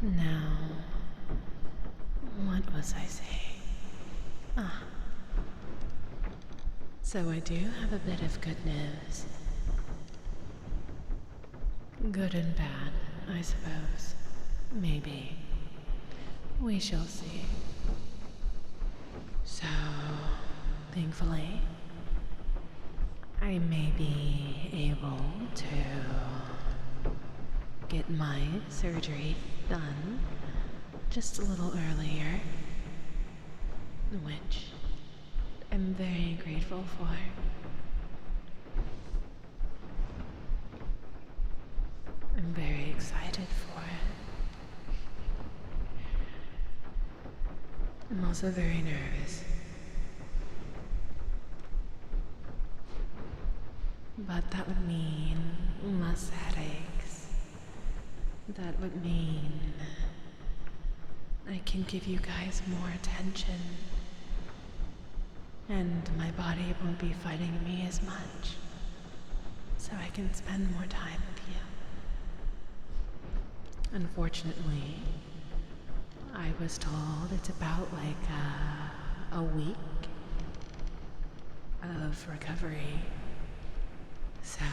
Now, what was I saying? Ah, so I do have a bit of good news. Good and bad, I suppose. Maybe. We shall see. So, thankfully, I may be able to get my surgery done just a little earlier, which I'm very grateful for. I'm very excited for it. I'm also very nervous. But that would mean less headaches. That would mean I can give you guys more attention. And my body won't be fighting me as much. So I can spend more time with you. Unfortunately, I was told it's about like a week of recovery. So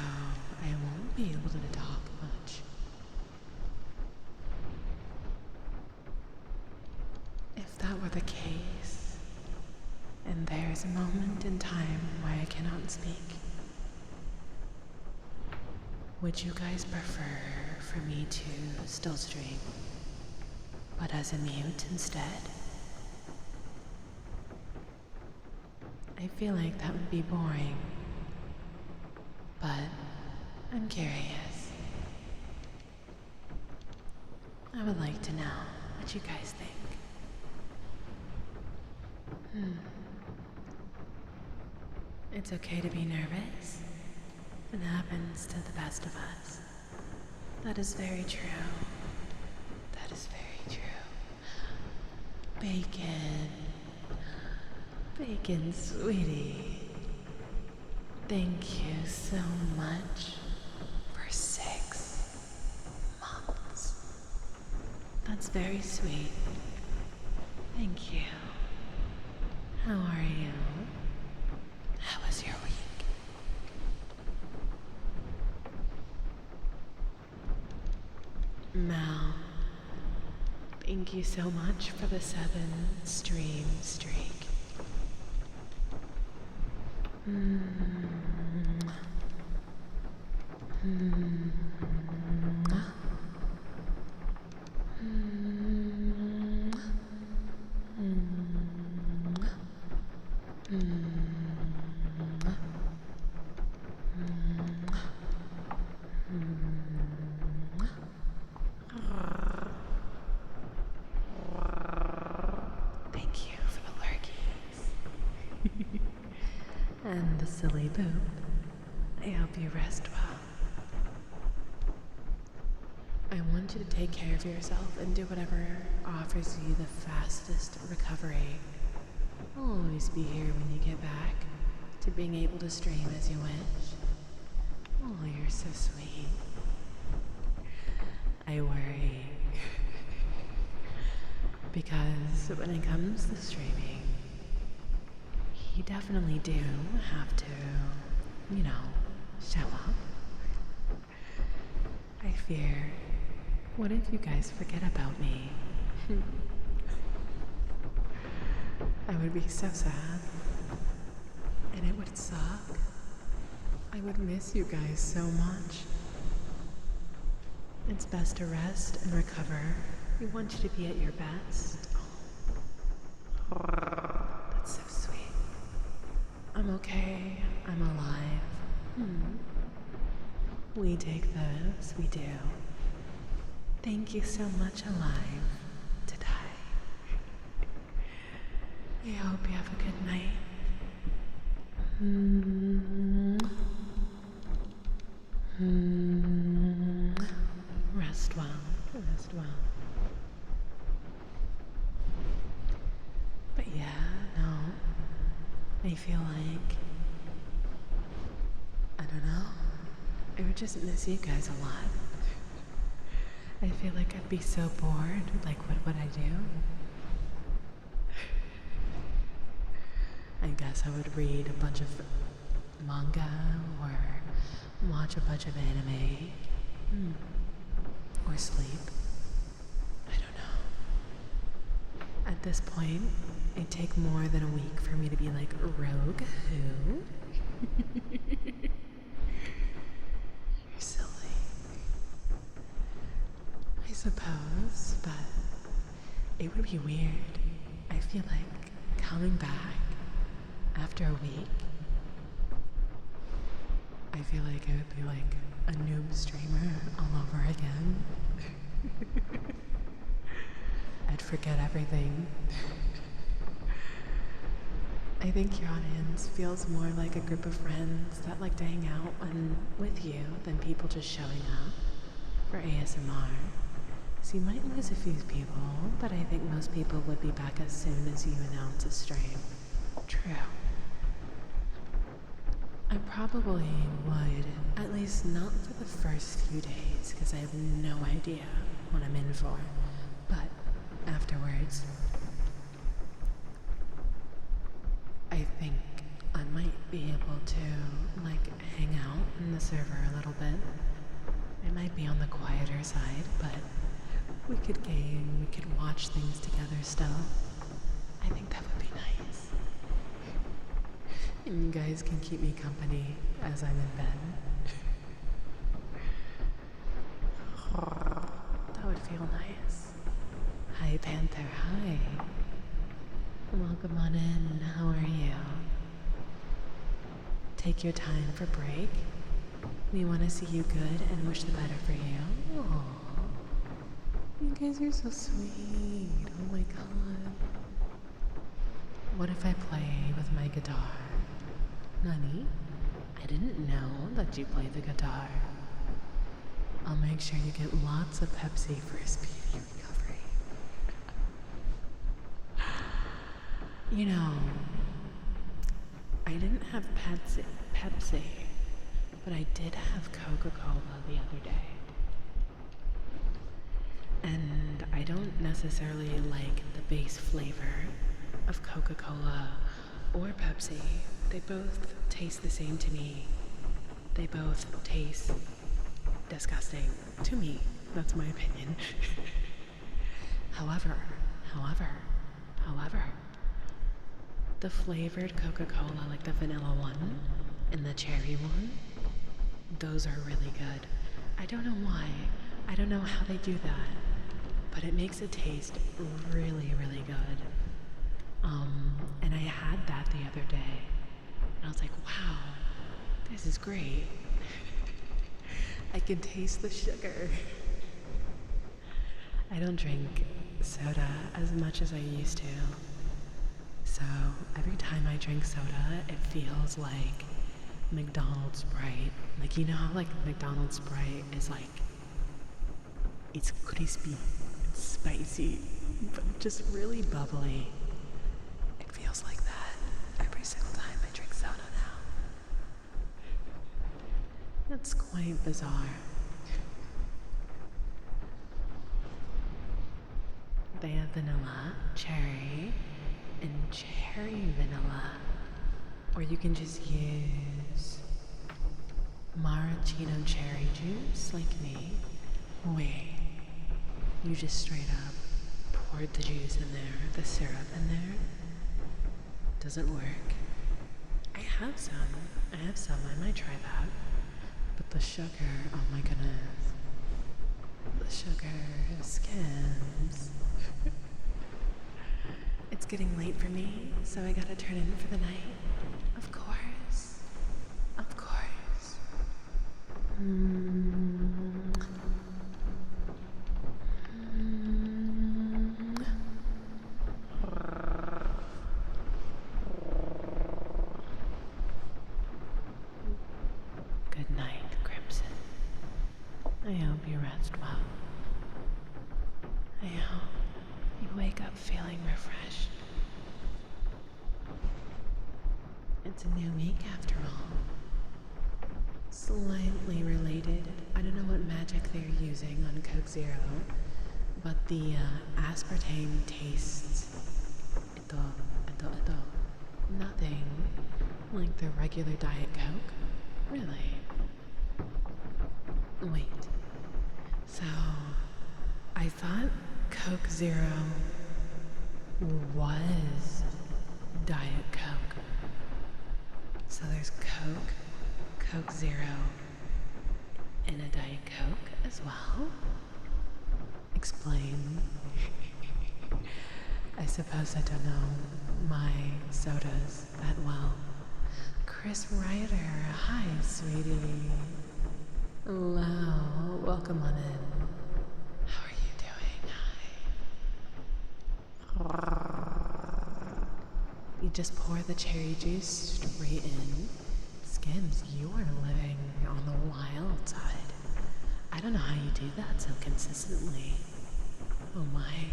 I won't be able to talk much. If that were the case, and there's a moment in time where I cannot speak, would you guys prefer for me to still stream, but as a mute instead? I feel like that would be boring, but I'm curious. I would like to know what you guys think. It's okay to be nervous. It happens to the best of us. That is very true. That is very true. Bacon. Bacon, sweetie. Thank you so much for 6 months. That's very sweet. Thank you. How are you? How was your week? Mal, thank you so much for the 7-stream streak. Thank you for the lurkies. And the silly poop. I hope you rest well. I want you to take care of yourself and do whatever offers you the fastest recovery. I'll always be here when you get back to being able to stream as you wish. Oh, you're so sweet. I worry. Because when it comes to streaming, you definitely do have to, show up. I fear, what if you guys forget about me? I would be so sad. And it would suck. I would miss you guys so much. It's best to rest and recover. We want you to be at your best. That's so sweet. I'm okay. I'm alive. We take those. We do. Thank you so much, alive, to die. I hope you have a good night. Rest well. Rest well. But yeah, no. I feel like, I don't know, I would just miss you guys a lot. I feel like I'd be so bored. Like, what would I do? I guess I would read a bunch of manga or watch a bunch of anime. Or sleep. I don't know. At this point, it'd take more than a week for me to be like, Rogue who? You're silly. I suppose, but it would be weird. I feel like coming back after a week, I feel like it would be like a noob streamer all over again. I'd forget everything. I think your audience feels more like a group of friends that like to hang out with you than people just showing up for ASMR. So you might lose a few people, but I think most people would be back as soon as you announce a stream. True. I probably would, at least not for the first few days, because I have no idea what I'm in for. But afterwards, I think I might be able to, like, hang out in the server a little bit. It might be on the quieter side, but we could game, we could watch things together still. I think that would be nice. And you guys can keep me company as I'm in bed. That would feel nice. Hi, Panther. Hi. Welcome on in. How are you? Take your time for break. We want to see you good and wish the better for you. Aww. You guys are so sweet. Oh my god. What if I play with my guitar? Nani? I didn't know that you play the guitar. I'll make sure you get lots of Pepsi for a speedy recovery. You know, I didn't have Pepsi, but I did have Coca-Cola the other day. And I don't necessarily like the base flavor of Coca-Cola or Pepsi. They both taste the same to me. They both taste disgusting to me. That's my opinion. However, the flavored Coca-Cola, like the vanilla one and the cherry one, those are really good. I don't know why. I don't know how they do that, but it makes it taste really, really good. And I had that the other day, and I was like, wow, this is great. I can taste the sugar. I don't drink soda as much as I used to. So every time I drink soda, it feels like McDonald's Sprite. Like, you know how like McDonald's Sprite is like, it's crispy, it's spicy, but just really bubbly. It feels like that every single time I drink soda now. That's quite bizarre. They have vanilla, cherry, and cherry vanilla. Or you can just use maraschino cherry juice like me. Wait, you just straight up poured the juice in there, the syrup in there? Doesn't work. I have some. I might try that. But the sugar, oh my goodness. The sugar skims. It's getting late for me, so I gotta turn in for the night. Of course. Of course. Good night, Crimson. I hope you rest well. I hope you wake up feeling refreshed. It's a new week after all. Slightly related. I don't know what magic they're using on Coke Zero, but the aspartame tastes ito, nothing like the regular Diet Coke. Really? Wait. So, I thought Coke Zero was Diet Coke. So there's Coke, Coke Zero, and a Diet Coke as well? Explain. I suppose I don't know my sodas that well. Chris Ryder, hi, sweetie. Hello, welcome on in. How are you doing? Hi. You just pour the cherry juice straight in. Skims, you are living on the wild side. I don't know how you do that so consistently. Oh my.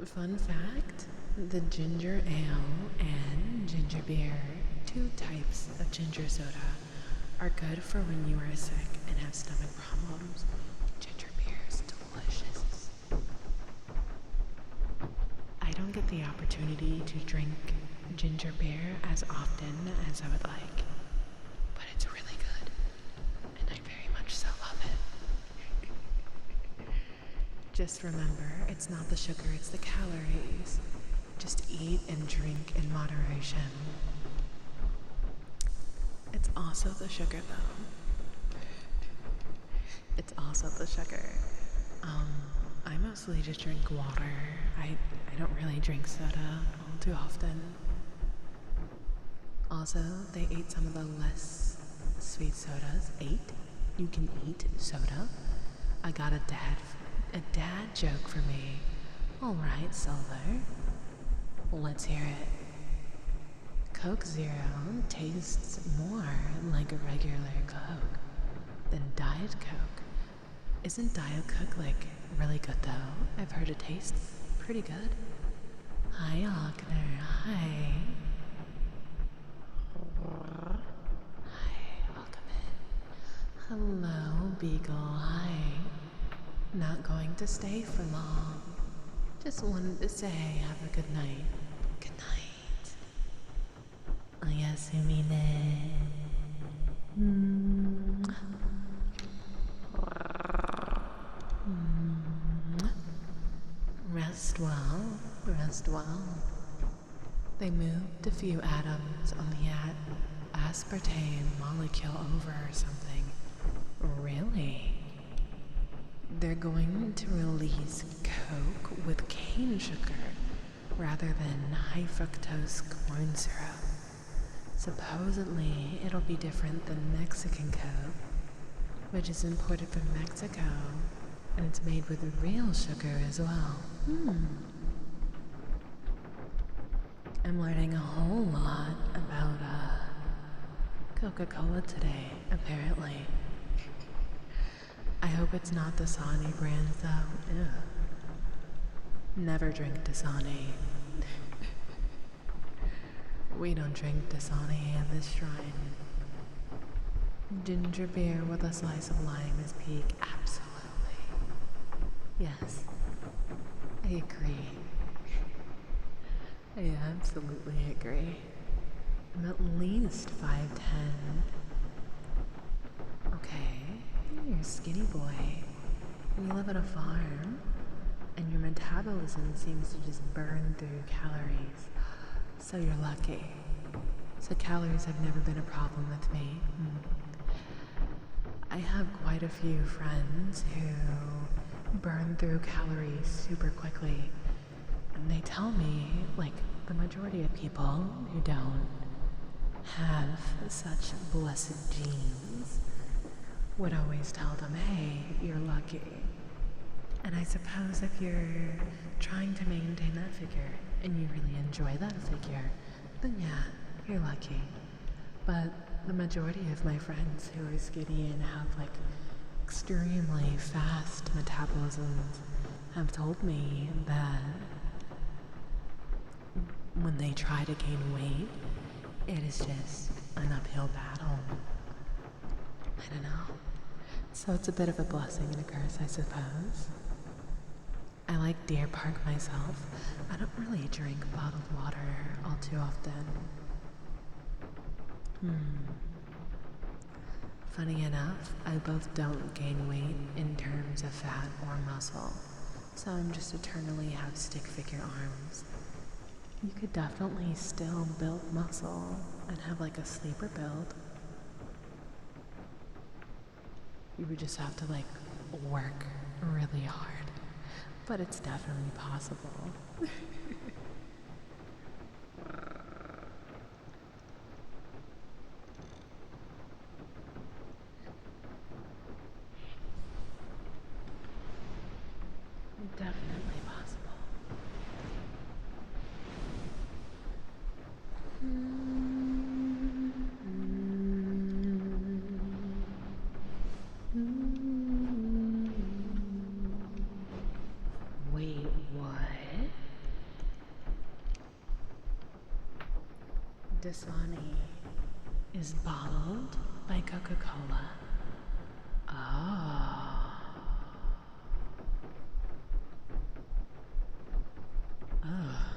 Fun fact, the ginger ale and ginger beer, two types of ginger soda, are good for when you are sick and have stomach problems. Ginger beer is delicious. I don't get the opportunity to drink ginger beer as often as I would like, but it's really good, and I very much so love it. Just remember, it's not the sugar, it's the calories. Just eat and drink in moderation. It's also the sugar, though. It's also the sugar. I mostly just drink water. I don't really drink soda all too often. Also, they ate some of the less sweet sodas. You can eat soda. I got a dad joke for me. Alright, Silver. Let's hear it. Coke Zero tastes more like a regular Coke than Diet Coke. Isn't Diet Coke like really good though? I've heard it tastes pretty good. Hi, Lochner. Hi. Hi, welcome in. Hello, Beagle. Hi. Not going to stay for long. Just wanted to say have a good night. Good night. Oyasumi ne. Rest well. Rest well. They moved a few atoms on the aspartame molecule over or something. Really? They're going to release Coke with cane sugar rather than high fructose corn syrup. Supposedly, it'll be different than Mexican Coke, which is imported from Mexico, and it's made with real sugar as well. I'm learning a whole lot about Coca-Cola today, apparently. I hope it's not Dasani brand though. Ew. Never drink Dasani. We don't drink Dasani in this shrine. Ginger beer with a slice of lime is peak. Absolutely. Yes. I agree. I absolutely agree. I'm at least 5'10". Okay, you're a skinny boy. And you live on a farm. And your metabolism seems to just burn through calories. So you're lucky. So calories have never been a problem with me. I have quite a few friends who burn through calories super quickly. And they tell me, like, the majority of people who don't have such blessed genes would always tell them, hey, you're lucky. And I suppose if you're trying to maintain that figure and you really enjoy that figure, then yeah, you're lucky. But the majority of my friends who are skinny and have like extremely fast metabolisms have told me that when they try to gain weight, it is just an uphill battle. I don't know. So it's a bit of a blessing and a curse, I suppose. I like Deer Park myself. I don't really drink bottled water all too often. Funny enough, I both don't gain weight in terms of fat or muscle, so I'm just eternally have stick figure arms. You could definitely still build muscle and have like a sleeper build. You would just have to like work really hard, but it's definitely possible. Definitely possible. Wait, what? Dasani is bottled by Coca-Cola. Oh. Oh.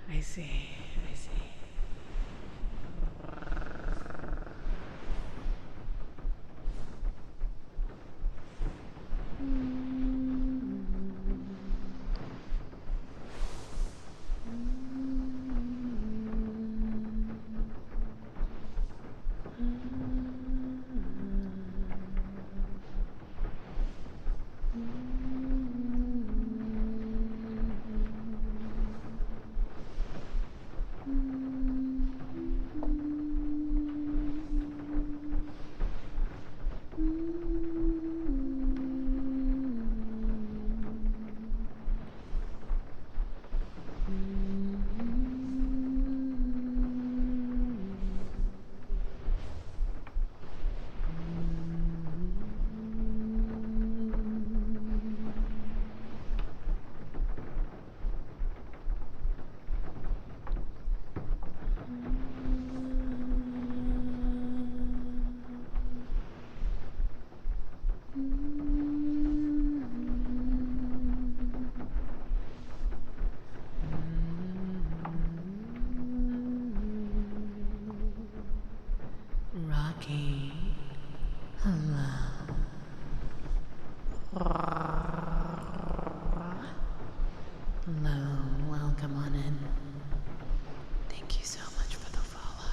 I see. I see. Rocky, hello. Hello, welcome on in. Thank you so much for the follow.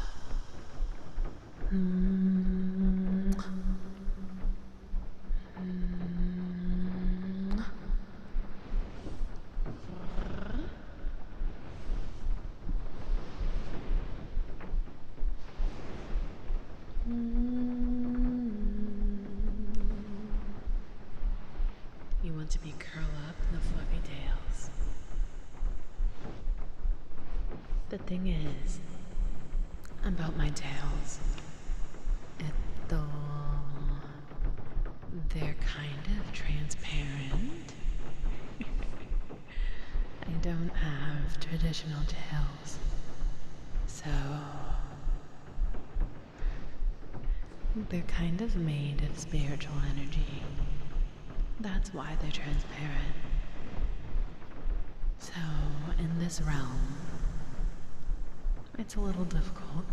You want to be curled up in the fluffy tails. The thing is, about my tails, though they're kind of transparent, I don't have traditional tails, so they're kind of made of spiritual energy. That's why they're transparent. So, in this realm, it's a little difficult.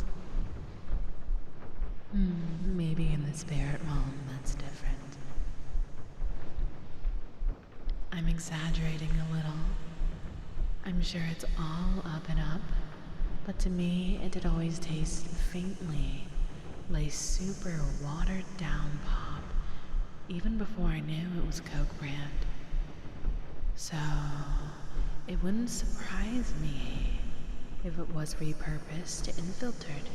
Maybe in the spirit realm, that's different. I'm exaggerating a little. I'm sure it's all up and up, but to me, it did always taste faintly like super watered down pop, even before I knew it was Coke brand. So, it wouldn't surprise me if it was repurposed and filtered.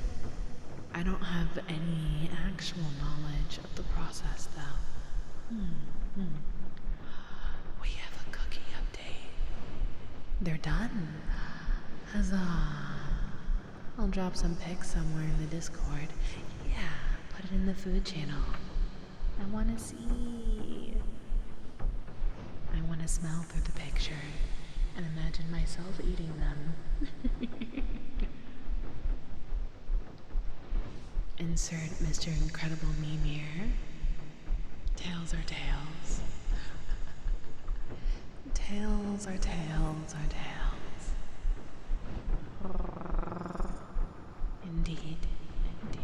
I don't have any actual knowledge of the process, though. We have a cookie update. They're done. Huzzah. I'll drop some pics somewhere in the Discord. Yeah, put it in the food channel. I want to see. I want to smell through the picture and imagine myself eating them. Insert Mr. Incredible meme here. Tails are tails. Tails are tails are tails. Indeed, indeed.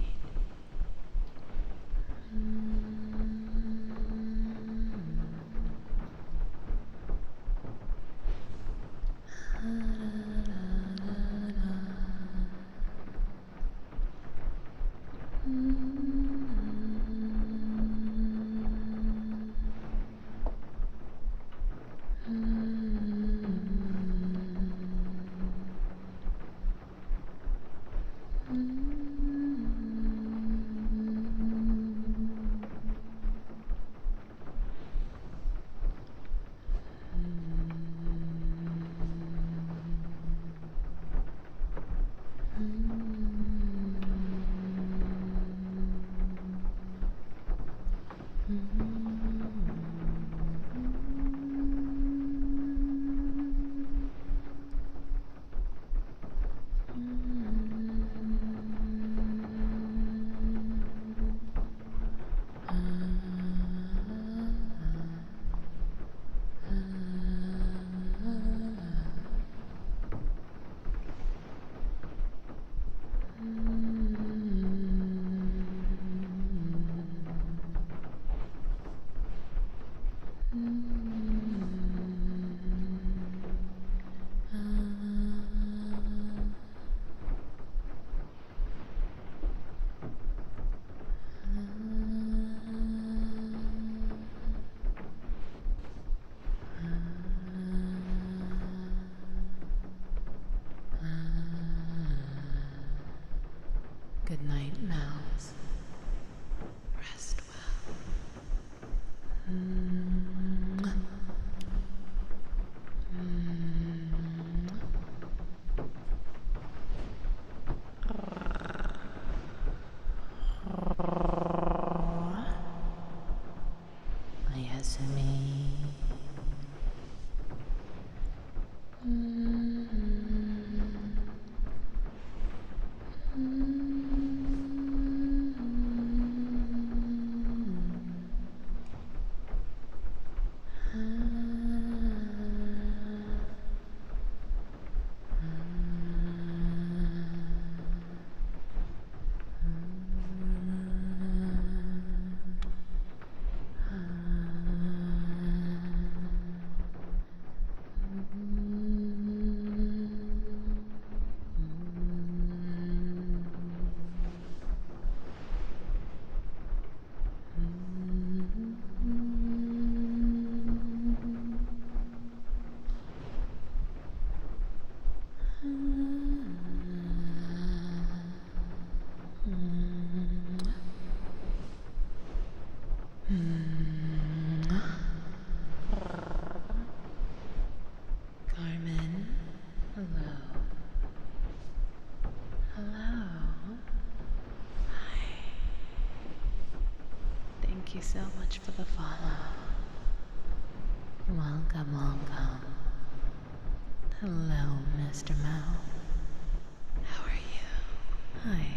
Good night, mouse. Rest well. Oyasumi. Carmen, hello. Hello. Hi. Thank you so much for the follow. Welcome, welcome. Hello, Mr. Mouth. How are you? Hi.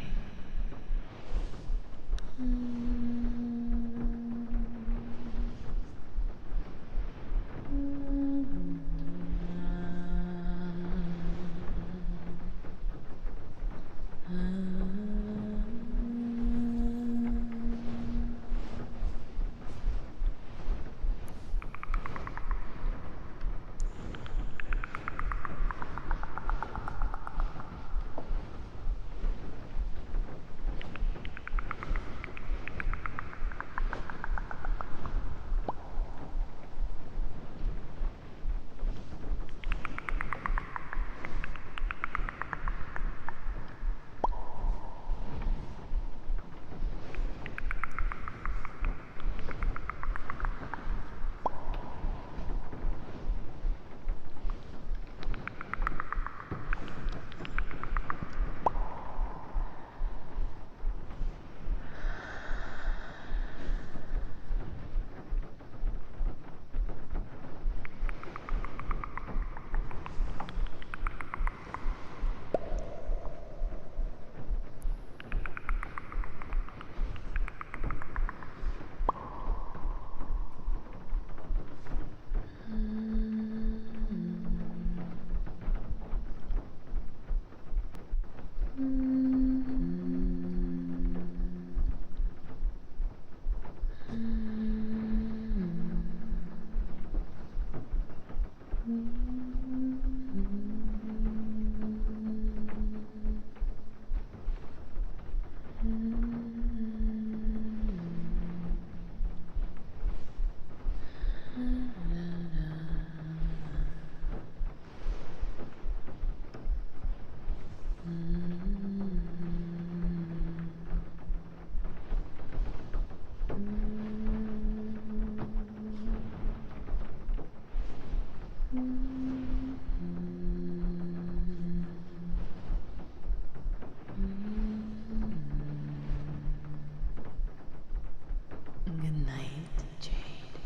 Good night, Jade.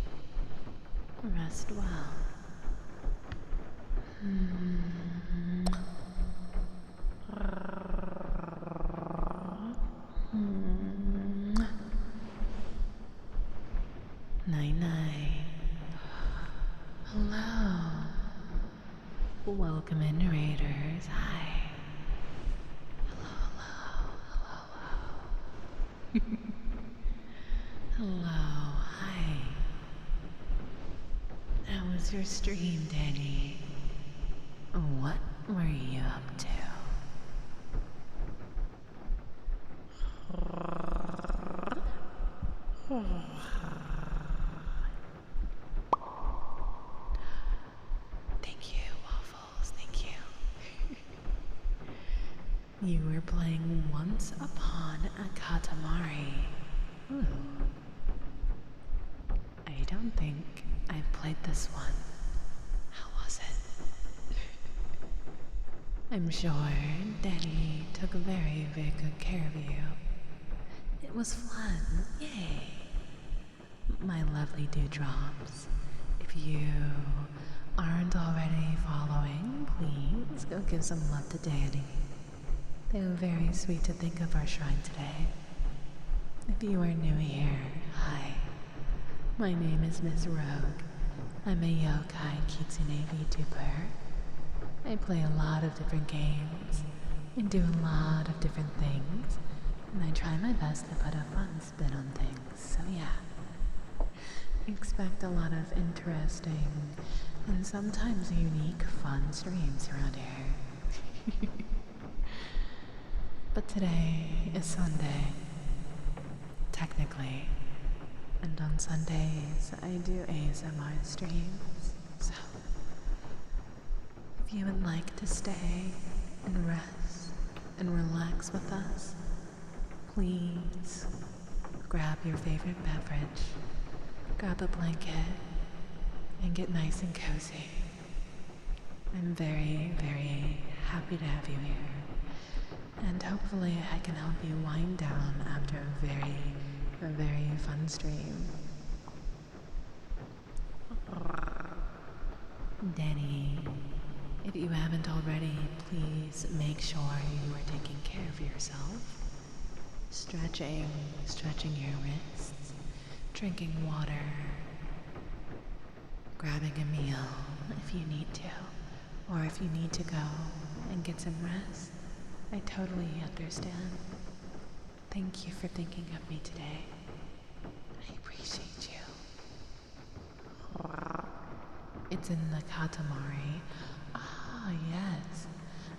Rest well. Night night. Hello. Welcome in, Raiders. Hi. Hello. Hi. How was your stream, Danny? What were you up to? Thank you, Waffles. Thank you. You were playing Once Upon a Katamari. Ooh. I don't think I've played this one. How was it? I'm sure Danny took very, very good care of you. It was fun. Yay. My lovely dewdrops, if you aren't already following, please go give some love to Danny. They were very sweet to think of our shrine today. If you are new here, hi. My name is Miss Rogue. I'm a yokai kitsune VTuber. I play a lot of different games and do a lot of different things, and I try my best to put a fun spin on things, so yeah. Expect a lot of interesting and sometimes unique fun streams around here. But today is Sunday, technically, and on Sundays I do ASMR streams, so if you would like to stay and rest and relax with us, please grab your favorite beverage, grab a blanket, and get nice and cozy. I'm very, very happy to have you here, and hopefully I can help you wind down after a very fun stream. Danny, if you haven't already, please make sure you are taking care of yourself. Stretching your wrists, drinking water, grabbing a meal if you need to, or if you need to go and get some rest. I totally understand. Thank you for thinking of me today. I appreciate you. It's in the Katamari. Ah, yes.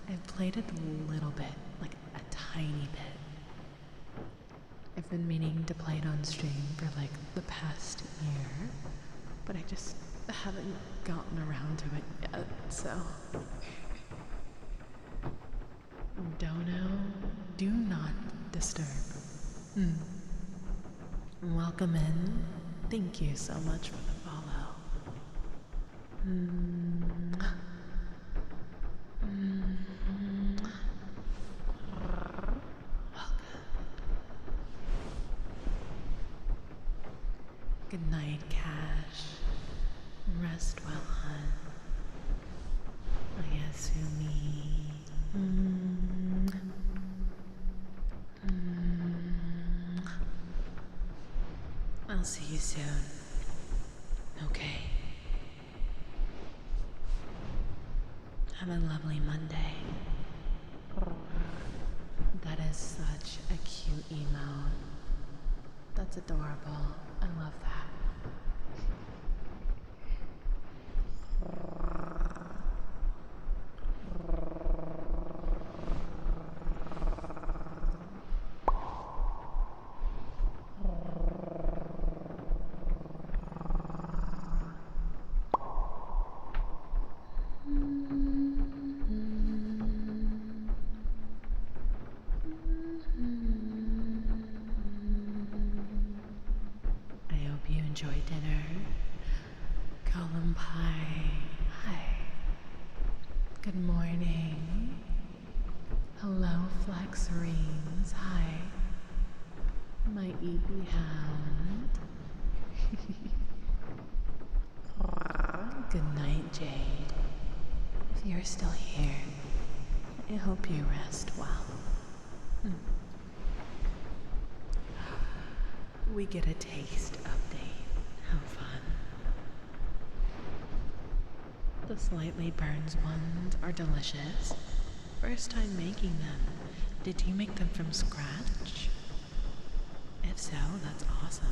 I've played it a little bit, like a tiny bit. I've been meaning to play it on stream for like the past year, but I just haven't gotten around to it yet, so. Dono, do not disturb. Welcome in. Thank you so much for the follow. Good night, Cash. Rest well, hon. Oyasumi. I'll see you soon. Okay. Have a lovely Monday. That is such a cute emote. That's adorable. I love that. I hope you enjoyed dinner. Column Pie. Hi. Good morning. Hello, Flex Reams. Hi. My Eepy Hound. Good night, Jade. If you're still here, I hope you rest well. We get a taste update. How fun. The slightly burned ones are delicious. First time making them. Did you make them from scratch? If so, that's awesome.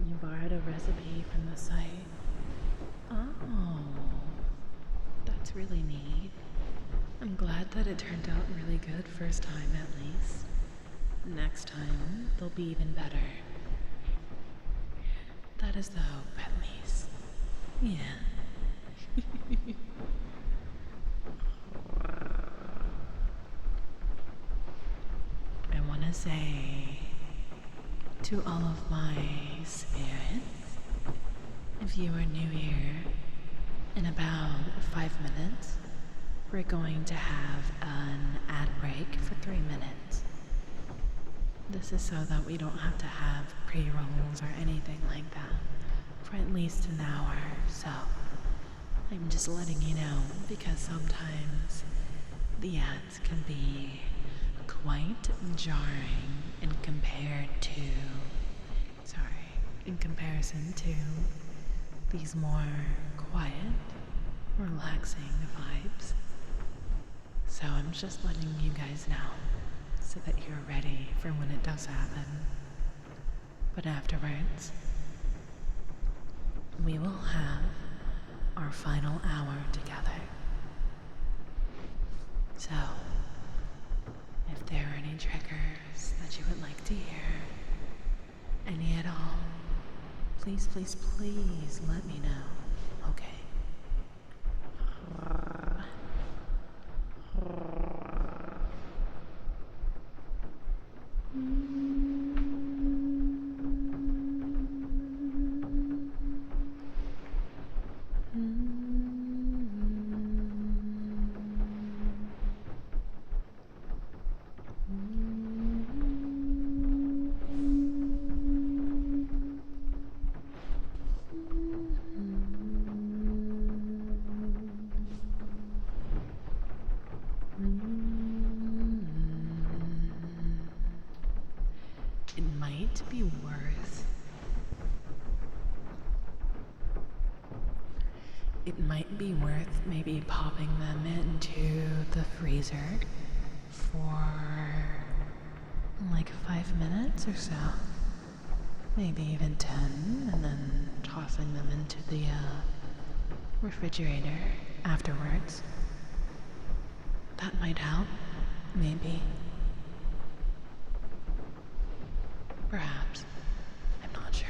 You borrowed a recipe from the site. Oh, that's really neat. I'm glad that it turned out really good first time at least. Next time, they'll be even better. That is the hope at least. Yeah. I want to say to all of my spirits, if you are new here, in about 5 minutes, we're going to have an ad break for 3 minutes. This is so that we don't have to have pre-rolls or anything like that for at least an hour, so I'm just letting you know because sometimes the ads can be quite jarring in comparison to these more quiet, relaxing vibes. So I'm just letting you guys know so that you're ready for when it does happen. But afterwards, we will have our final hour together. So, if there are any triggers that you would like to hear, any at all, please, please, please let me know, okay? It might be worth maybe popping them into the freezer for like 5 minutes or so. Maybe even 10, and then tossing them into the refrigerator afterwards. That might help, maybe. Perhaps. I'm not sure.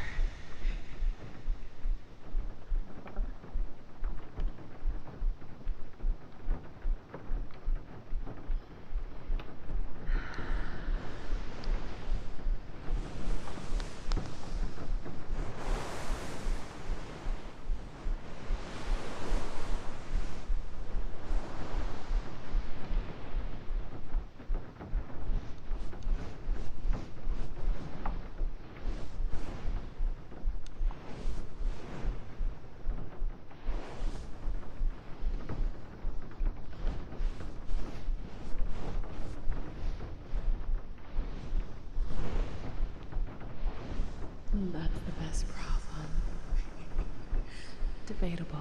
Debatable.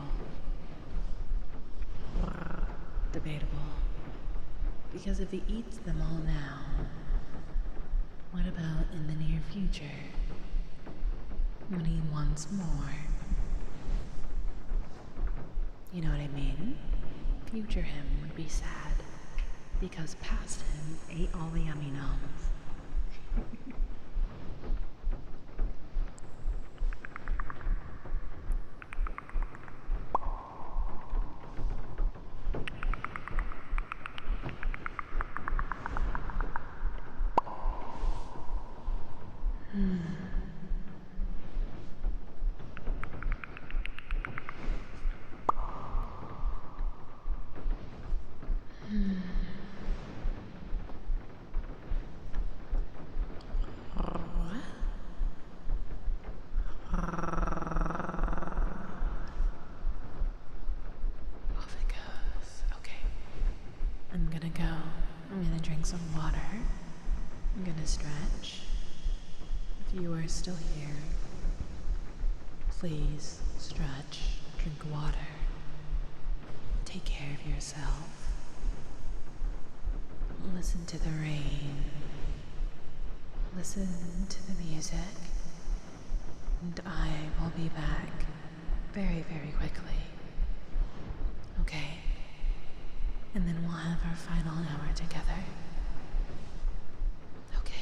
Debatable. Because if he eats them all now, what about in the near future? When he wants more? You know what I mean? Future him would be sad because past him ate all the yummy gnomes. Off it goes. Okay. I'm gonna go. I'm gonna drink some water. I'm gonna stretch. If you are still here, please stretch, drink water, take care of yourself. Listen to the rain. Listen to the music. And I will be back very, very quickly. Okay? And then we'll have our final hour together. Okay.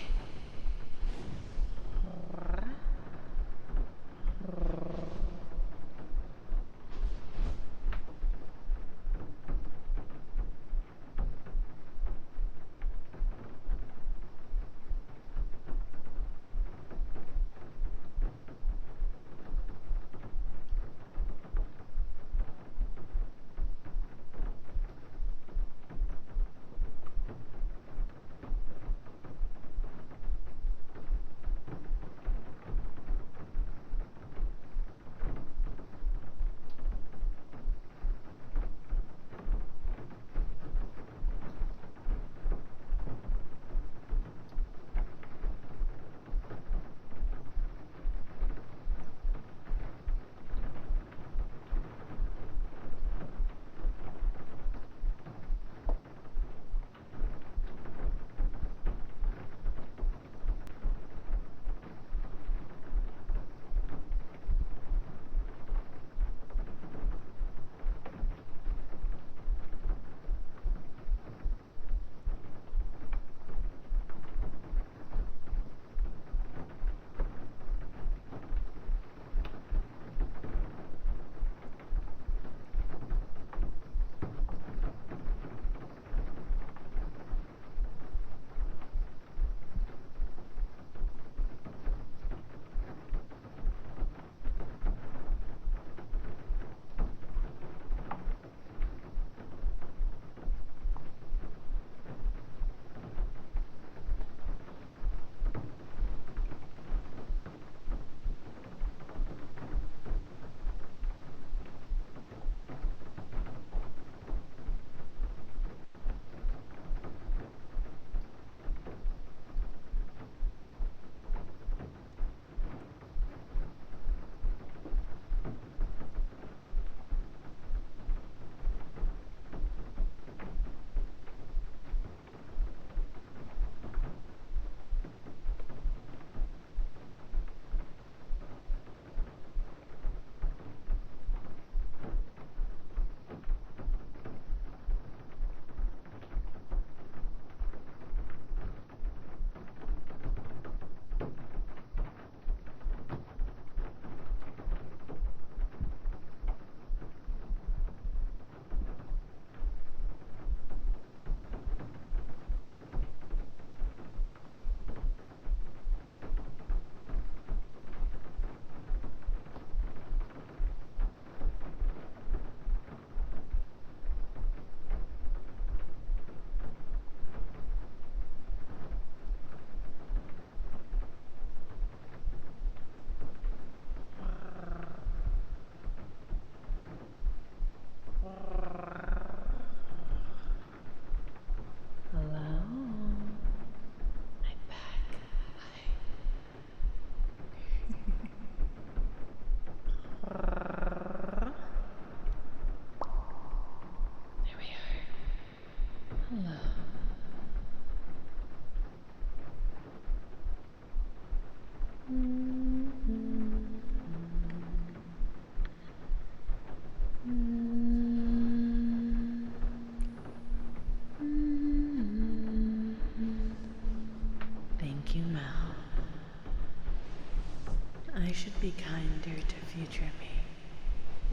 trippy.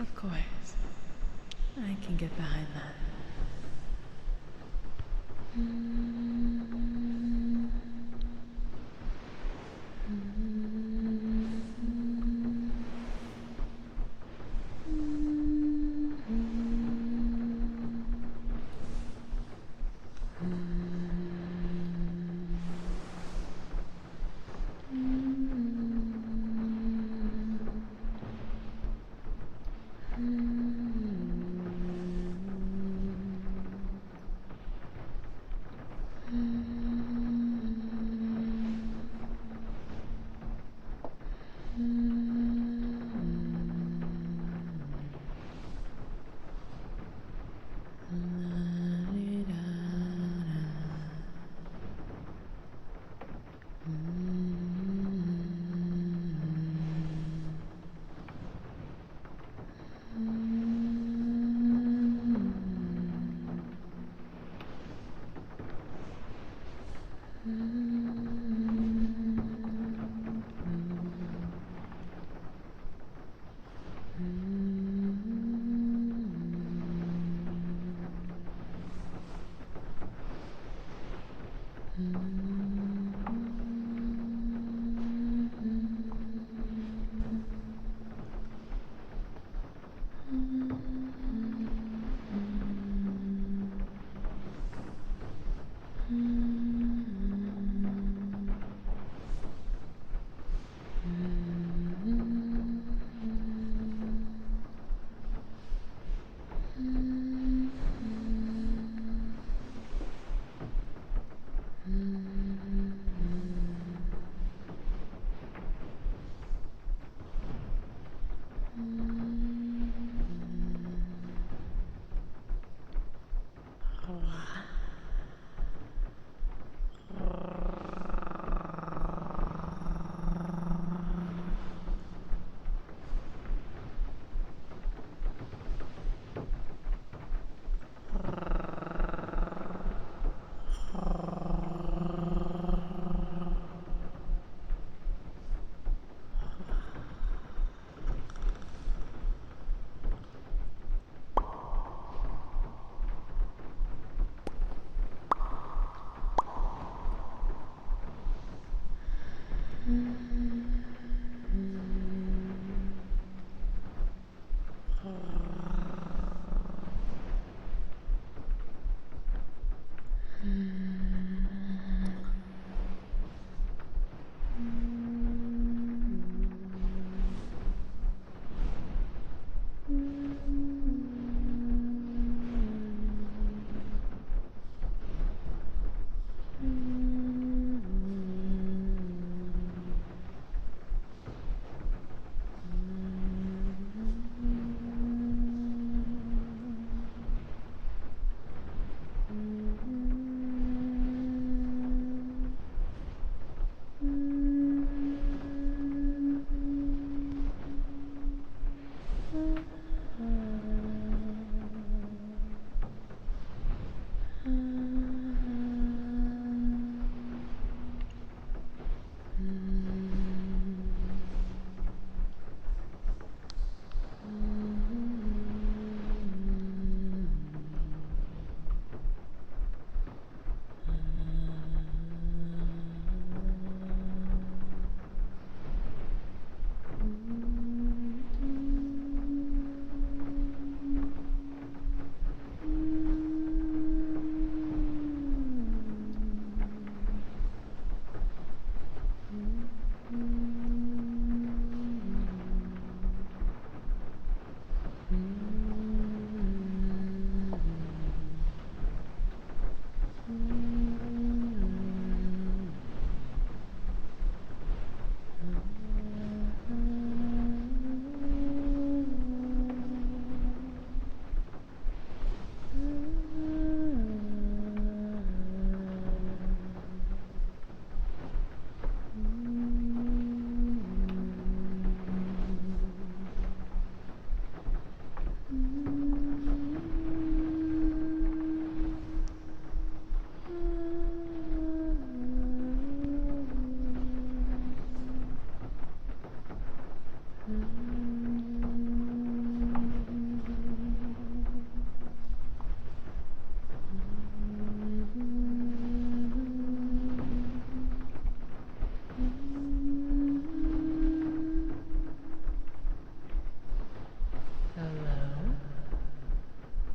Of course. I can get behind that.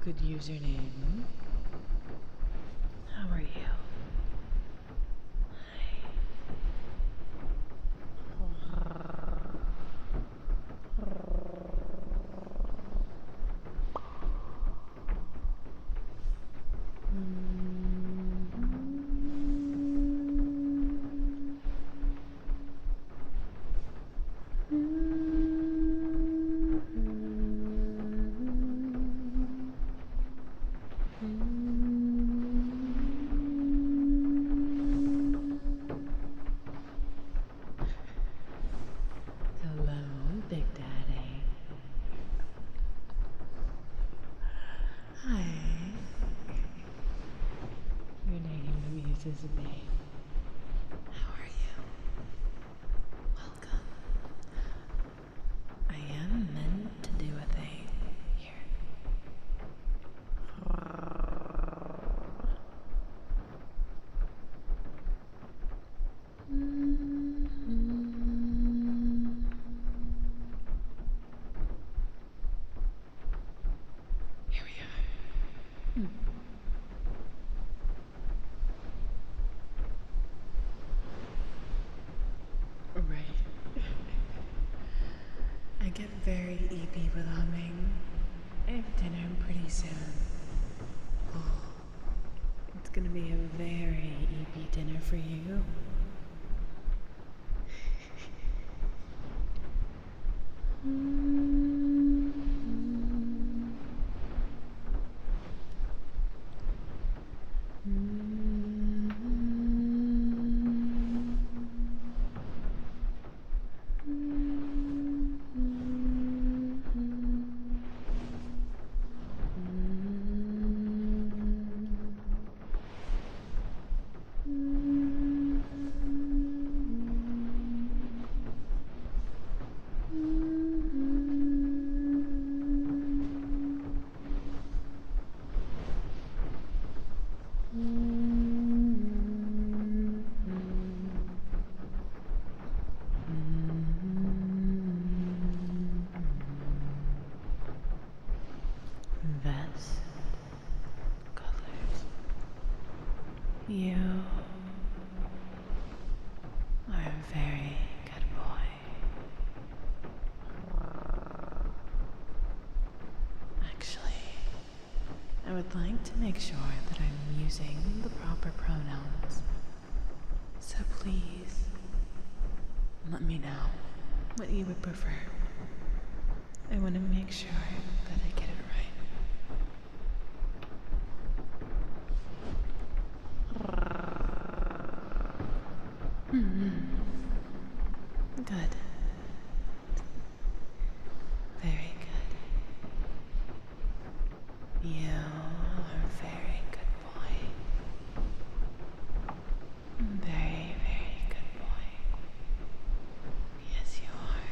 Good username. How are you? Hello, Big Daddy. Hi. Your name amuses me. How are you? Welcome. I am meant to do a thing here. Here we are. Right. I get very EP with humming. I have dinner pretty soon. Oh, it's gonna be a very EP dinner for you. Vest colors. You are a very good boy. Actually, I would like to make sure that I'm using the proper pronouns. So please, let me know what you would prefer. I want to make sure that I get it right. Good. Very good. You are a very good boy. Very, very good boy. Yes, you are.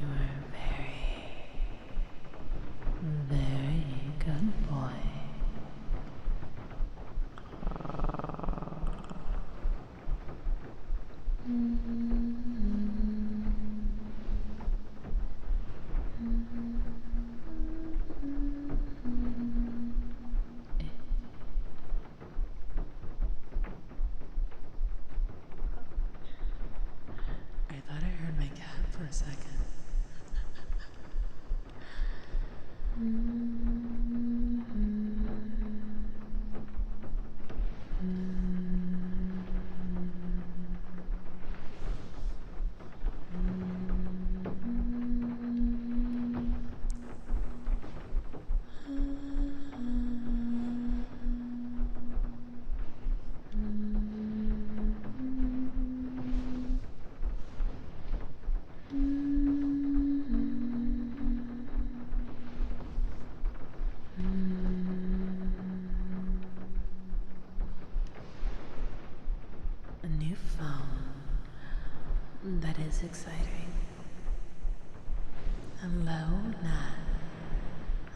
You are a very, very good boy. I thought I heard my cat for a second. A new phone. That is exciting. Hello, Nat.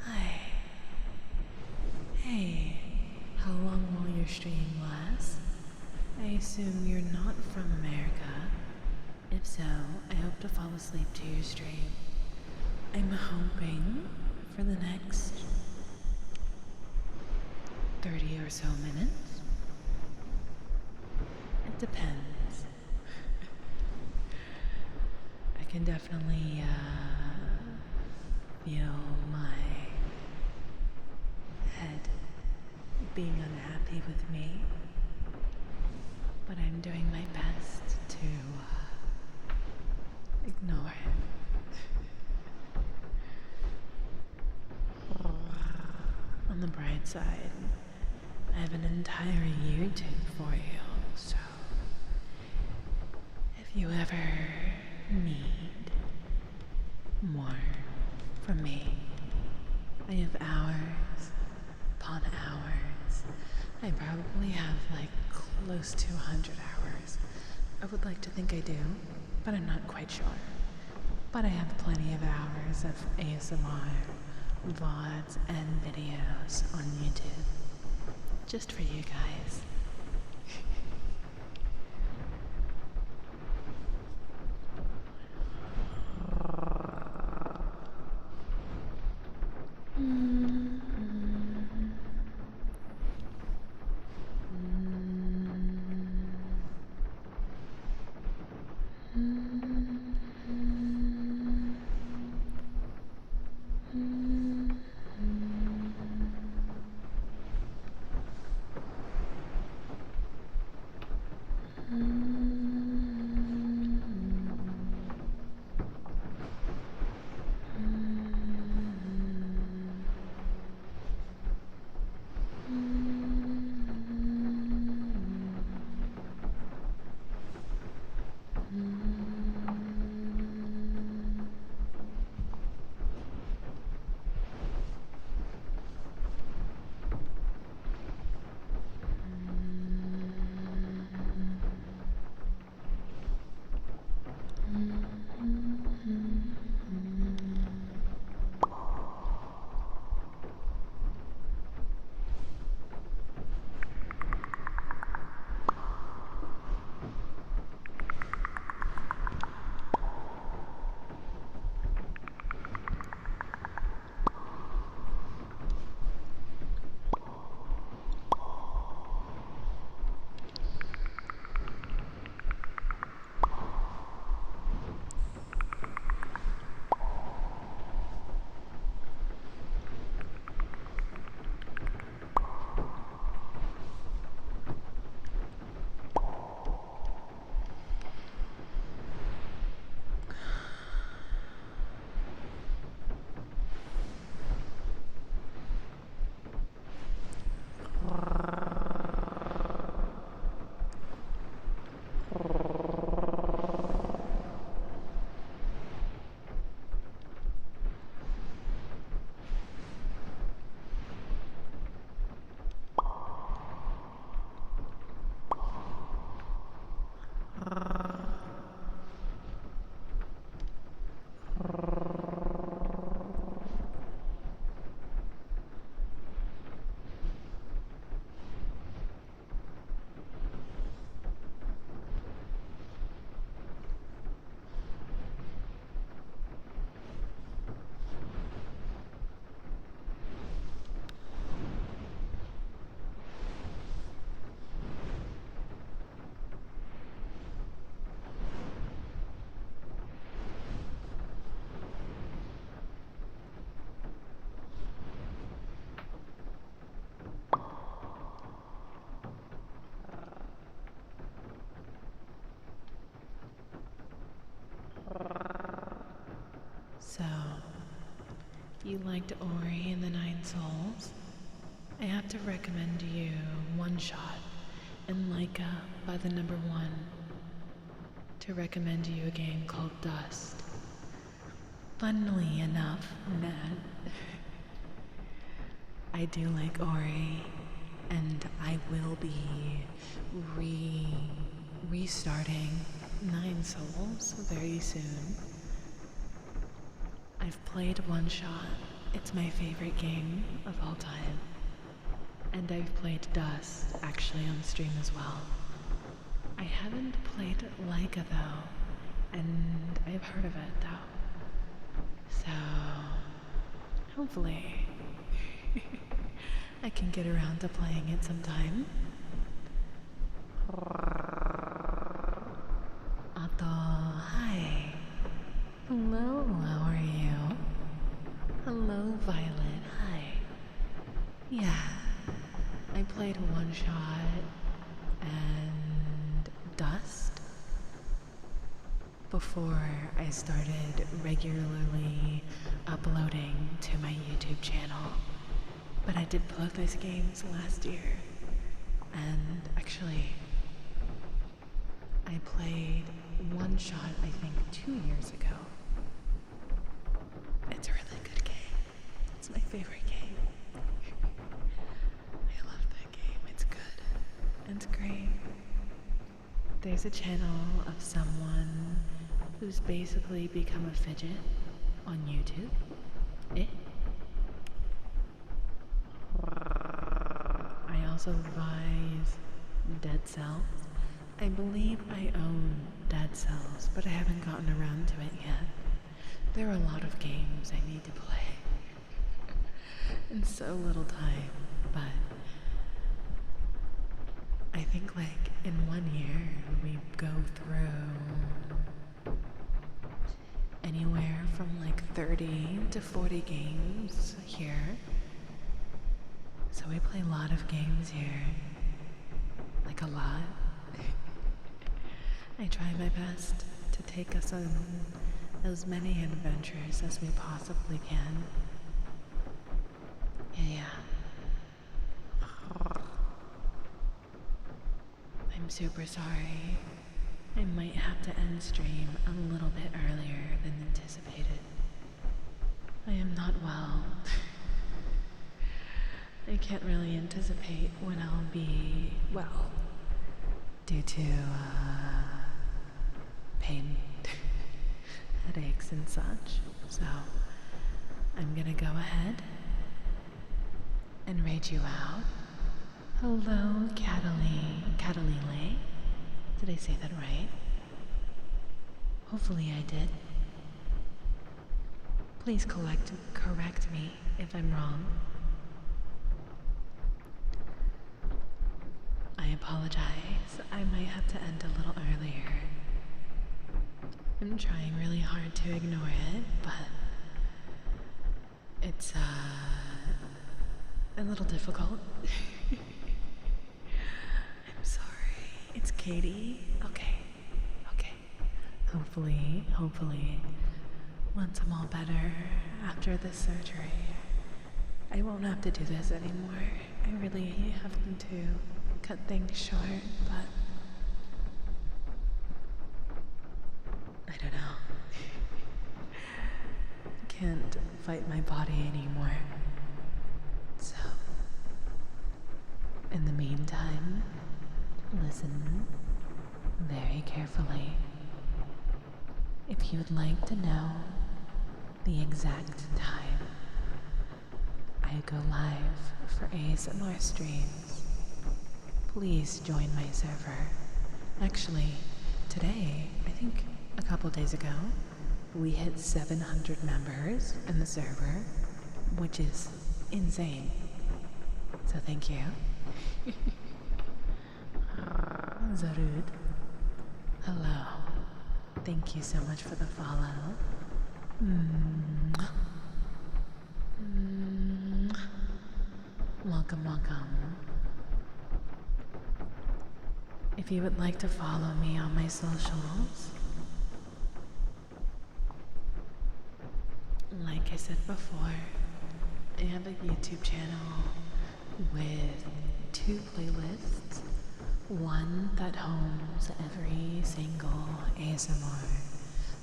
Hi. Hey, how long will your stream last? I assume you're not from America. If so, I hope to fall asleep to your stream. I'm hoping for the next 30 or so minutes. It depends. I can definitely feel my head being unhappy with me, but I'm doing my best to ignore it. On the bright side, I have an entire YouTube for you, so if you ever need more from me, I have hours upon hours. I probably have like close to 100 hours. I would like to think I do, but I'm not quite sure. But I have plenty of hours of ASMR, VODs, and videos on YouTube. Just for you guys. So, if you liked Ori and the Nine Souls, I have to recommend you One Shot and Leica by the number one to recommend you a game called Dust. Funnily enough, Nat, I do like Ori, and I will be restarting Nine Souls very soon. I've played One Shot. It's my favorite game of all time. And I've played Dust, actually, on stream as well. I haven't played Leica, though, and I've heard of it, though. So, hopefully, I can get around to playing it sometime. Otto, hi. Hello, how are you? Hello, Violet, hi. Yeah, I played One Shot and Dust before I started regularly uploading to my YouTube channel. But I did both those games last year. And actually, I played One Shot, I think, 2 years ago. It's a really good game. It's my favorite game. I love that game. It's good. It's great. There's a channel of someone who's basically become a fidget on YouTube. I also advise Dead Cells. I believe I own Dead Cells, but I haven't gotten around to it yet. There are a lot of games I need to play in so little time, but I think like in 1 year we go through anywhere from like 30 to 40 games here. So we play a lot of games here. Like a lot. I try my best to take us on as many adventures as we possibly can. Yeah. I'm super sorry. I might have to end stream a little bit earlier than anticipated. I am not well. I can't really anticipate when I'll be well due to pain, headaches and such. So I'm gonna go ahead and raid you out. Hello, Catalile. Did I say that right? Hopefully I did. Please correct me if I'm wrong. I apologize. I might have to end a little earlier. I'm trying really hard to ignore it, but it's a little difficult. I'm sorry. It's Katie. Okay. Hopefully, once I'm all better after this surgery, I won't have to do this anymore. I really have to cut things short, but I don't know. Can't fight my body anymore. So, in the meantime, listen very carefully. If you would like to know the exact time I go live for ASMR streams, please join my server. Actually, today, I think a couple days ago, we hit 700 members in the server, which is insane. So thank you. Zarud. Hello. Thank you so much for the follow. Welcome. If you would like to follow me on my socials, like I said before, I have a YouTube channel with 2 playlists. One that homes every single ASMR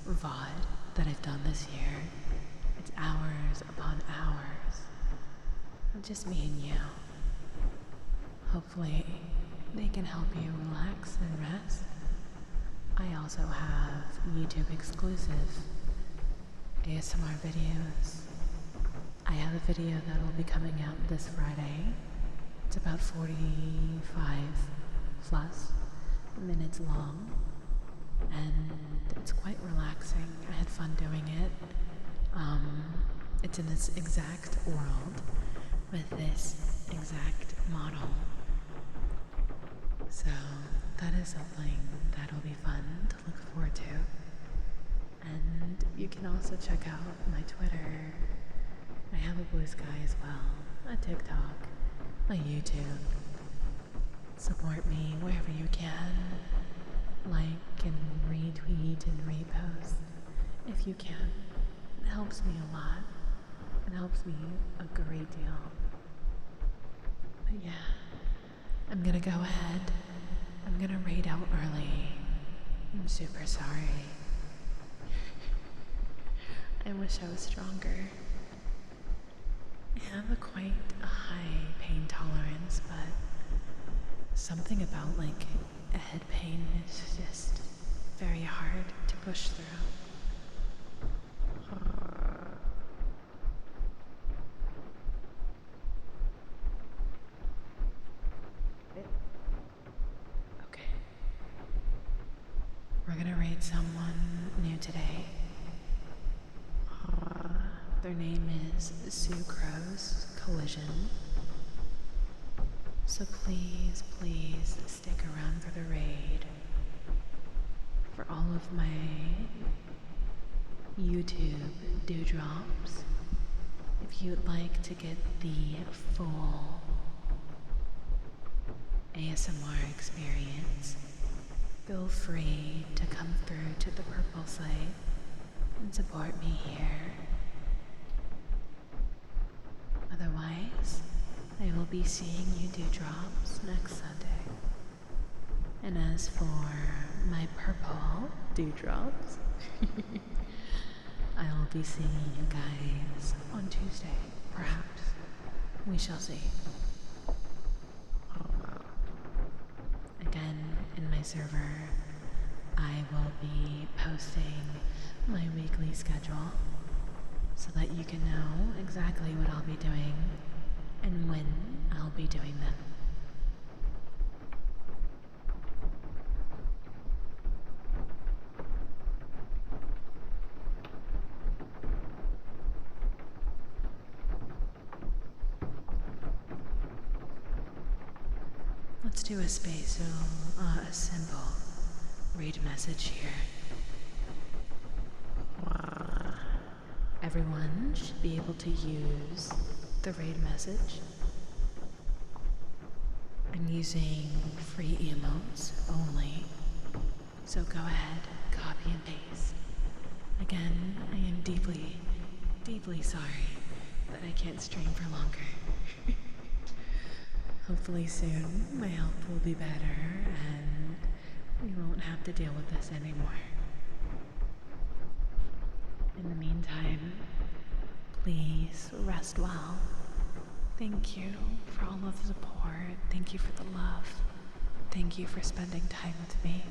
VOD that I've done this year. It's hours upon hours of just me and you. Hopefully they can help you relax and rest. I also have YouTube exclusive ASMR videos. I have a video that will be coming out this Friday. It's about 45 plus minutes long, and it's quite relaxing. I had fun doing it. It's in this exact world with this exact model. So that is something that'll be fun to look forward to. And you can also check out my Twitter. I have a Blue Sky as well, a TikTok, a YouTube. Support me wherever you can. Like and retweet and repost if you can. It helps me a lot. It helps me a great deal. But yeah, I'm gonna go ahead. I'm gonna raid out early. I'm super sorry. I wish I was stronger. I have quite a high pain tolerance, but something about like a head pain is just very hard to push through. Okay. We're gonna raid someone new today. Their name is Sucrose Collision. So please, please stick around for the raid. For all of my YouTube dewdrops, if you'd like to get the full ASMR experience, feel free to come through to the purple site and support me here. Otherwise, I will be seeing you dewdrops next Sunday. And as for my purple dewdrops, I will be seeing you guys on Tuesday, perhaps. We shall see. Again, in my server, I will be posting my weekly schedule so that you can know exactly what I'll be doing and when I'll be doing them. Let's do a a simple read message here. Everyone should be able to use the raid message. I'm using free emotes only, so go ahead, copy and paste. Again, I am deeply, deeply sorry that I can't stream for longer. Hopefully soon my health will be better and we won't have to deal with this anymore. In the meantime, please rest well. Thank you for all of the support. Thank you for the love. Thank you for spending time with me.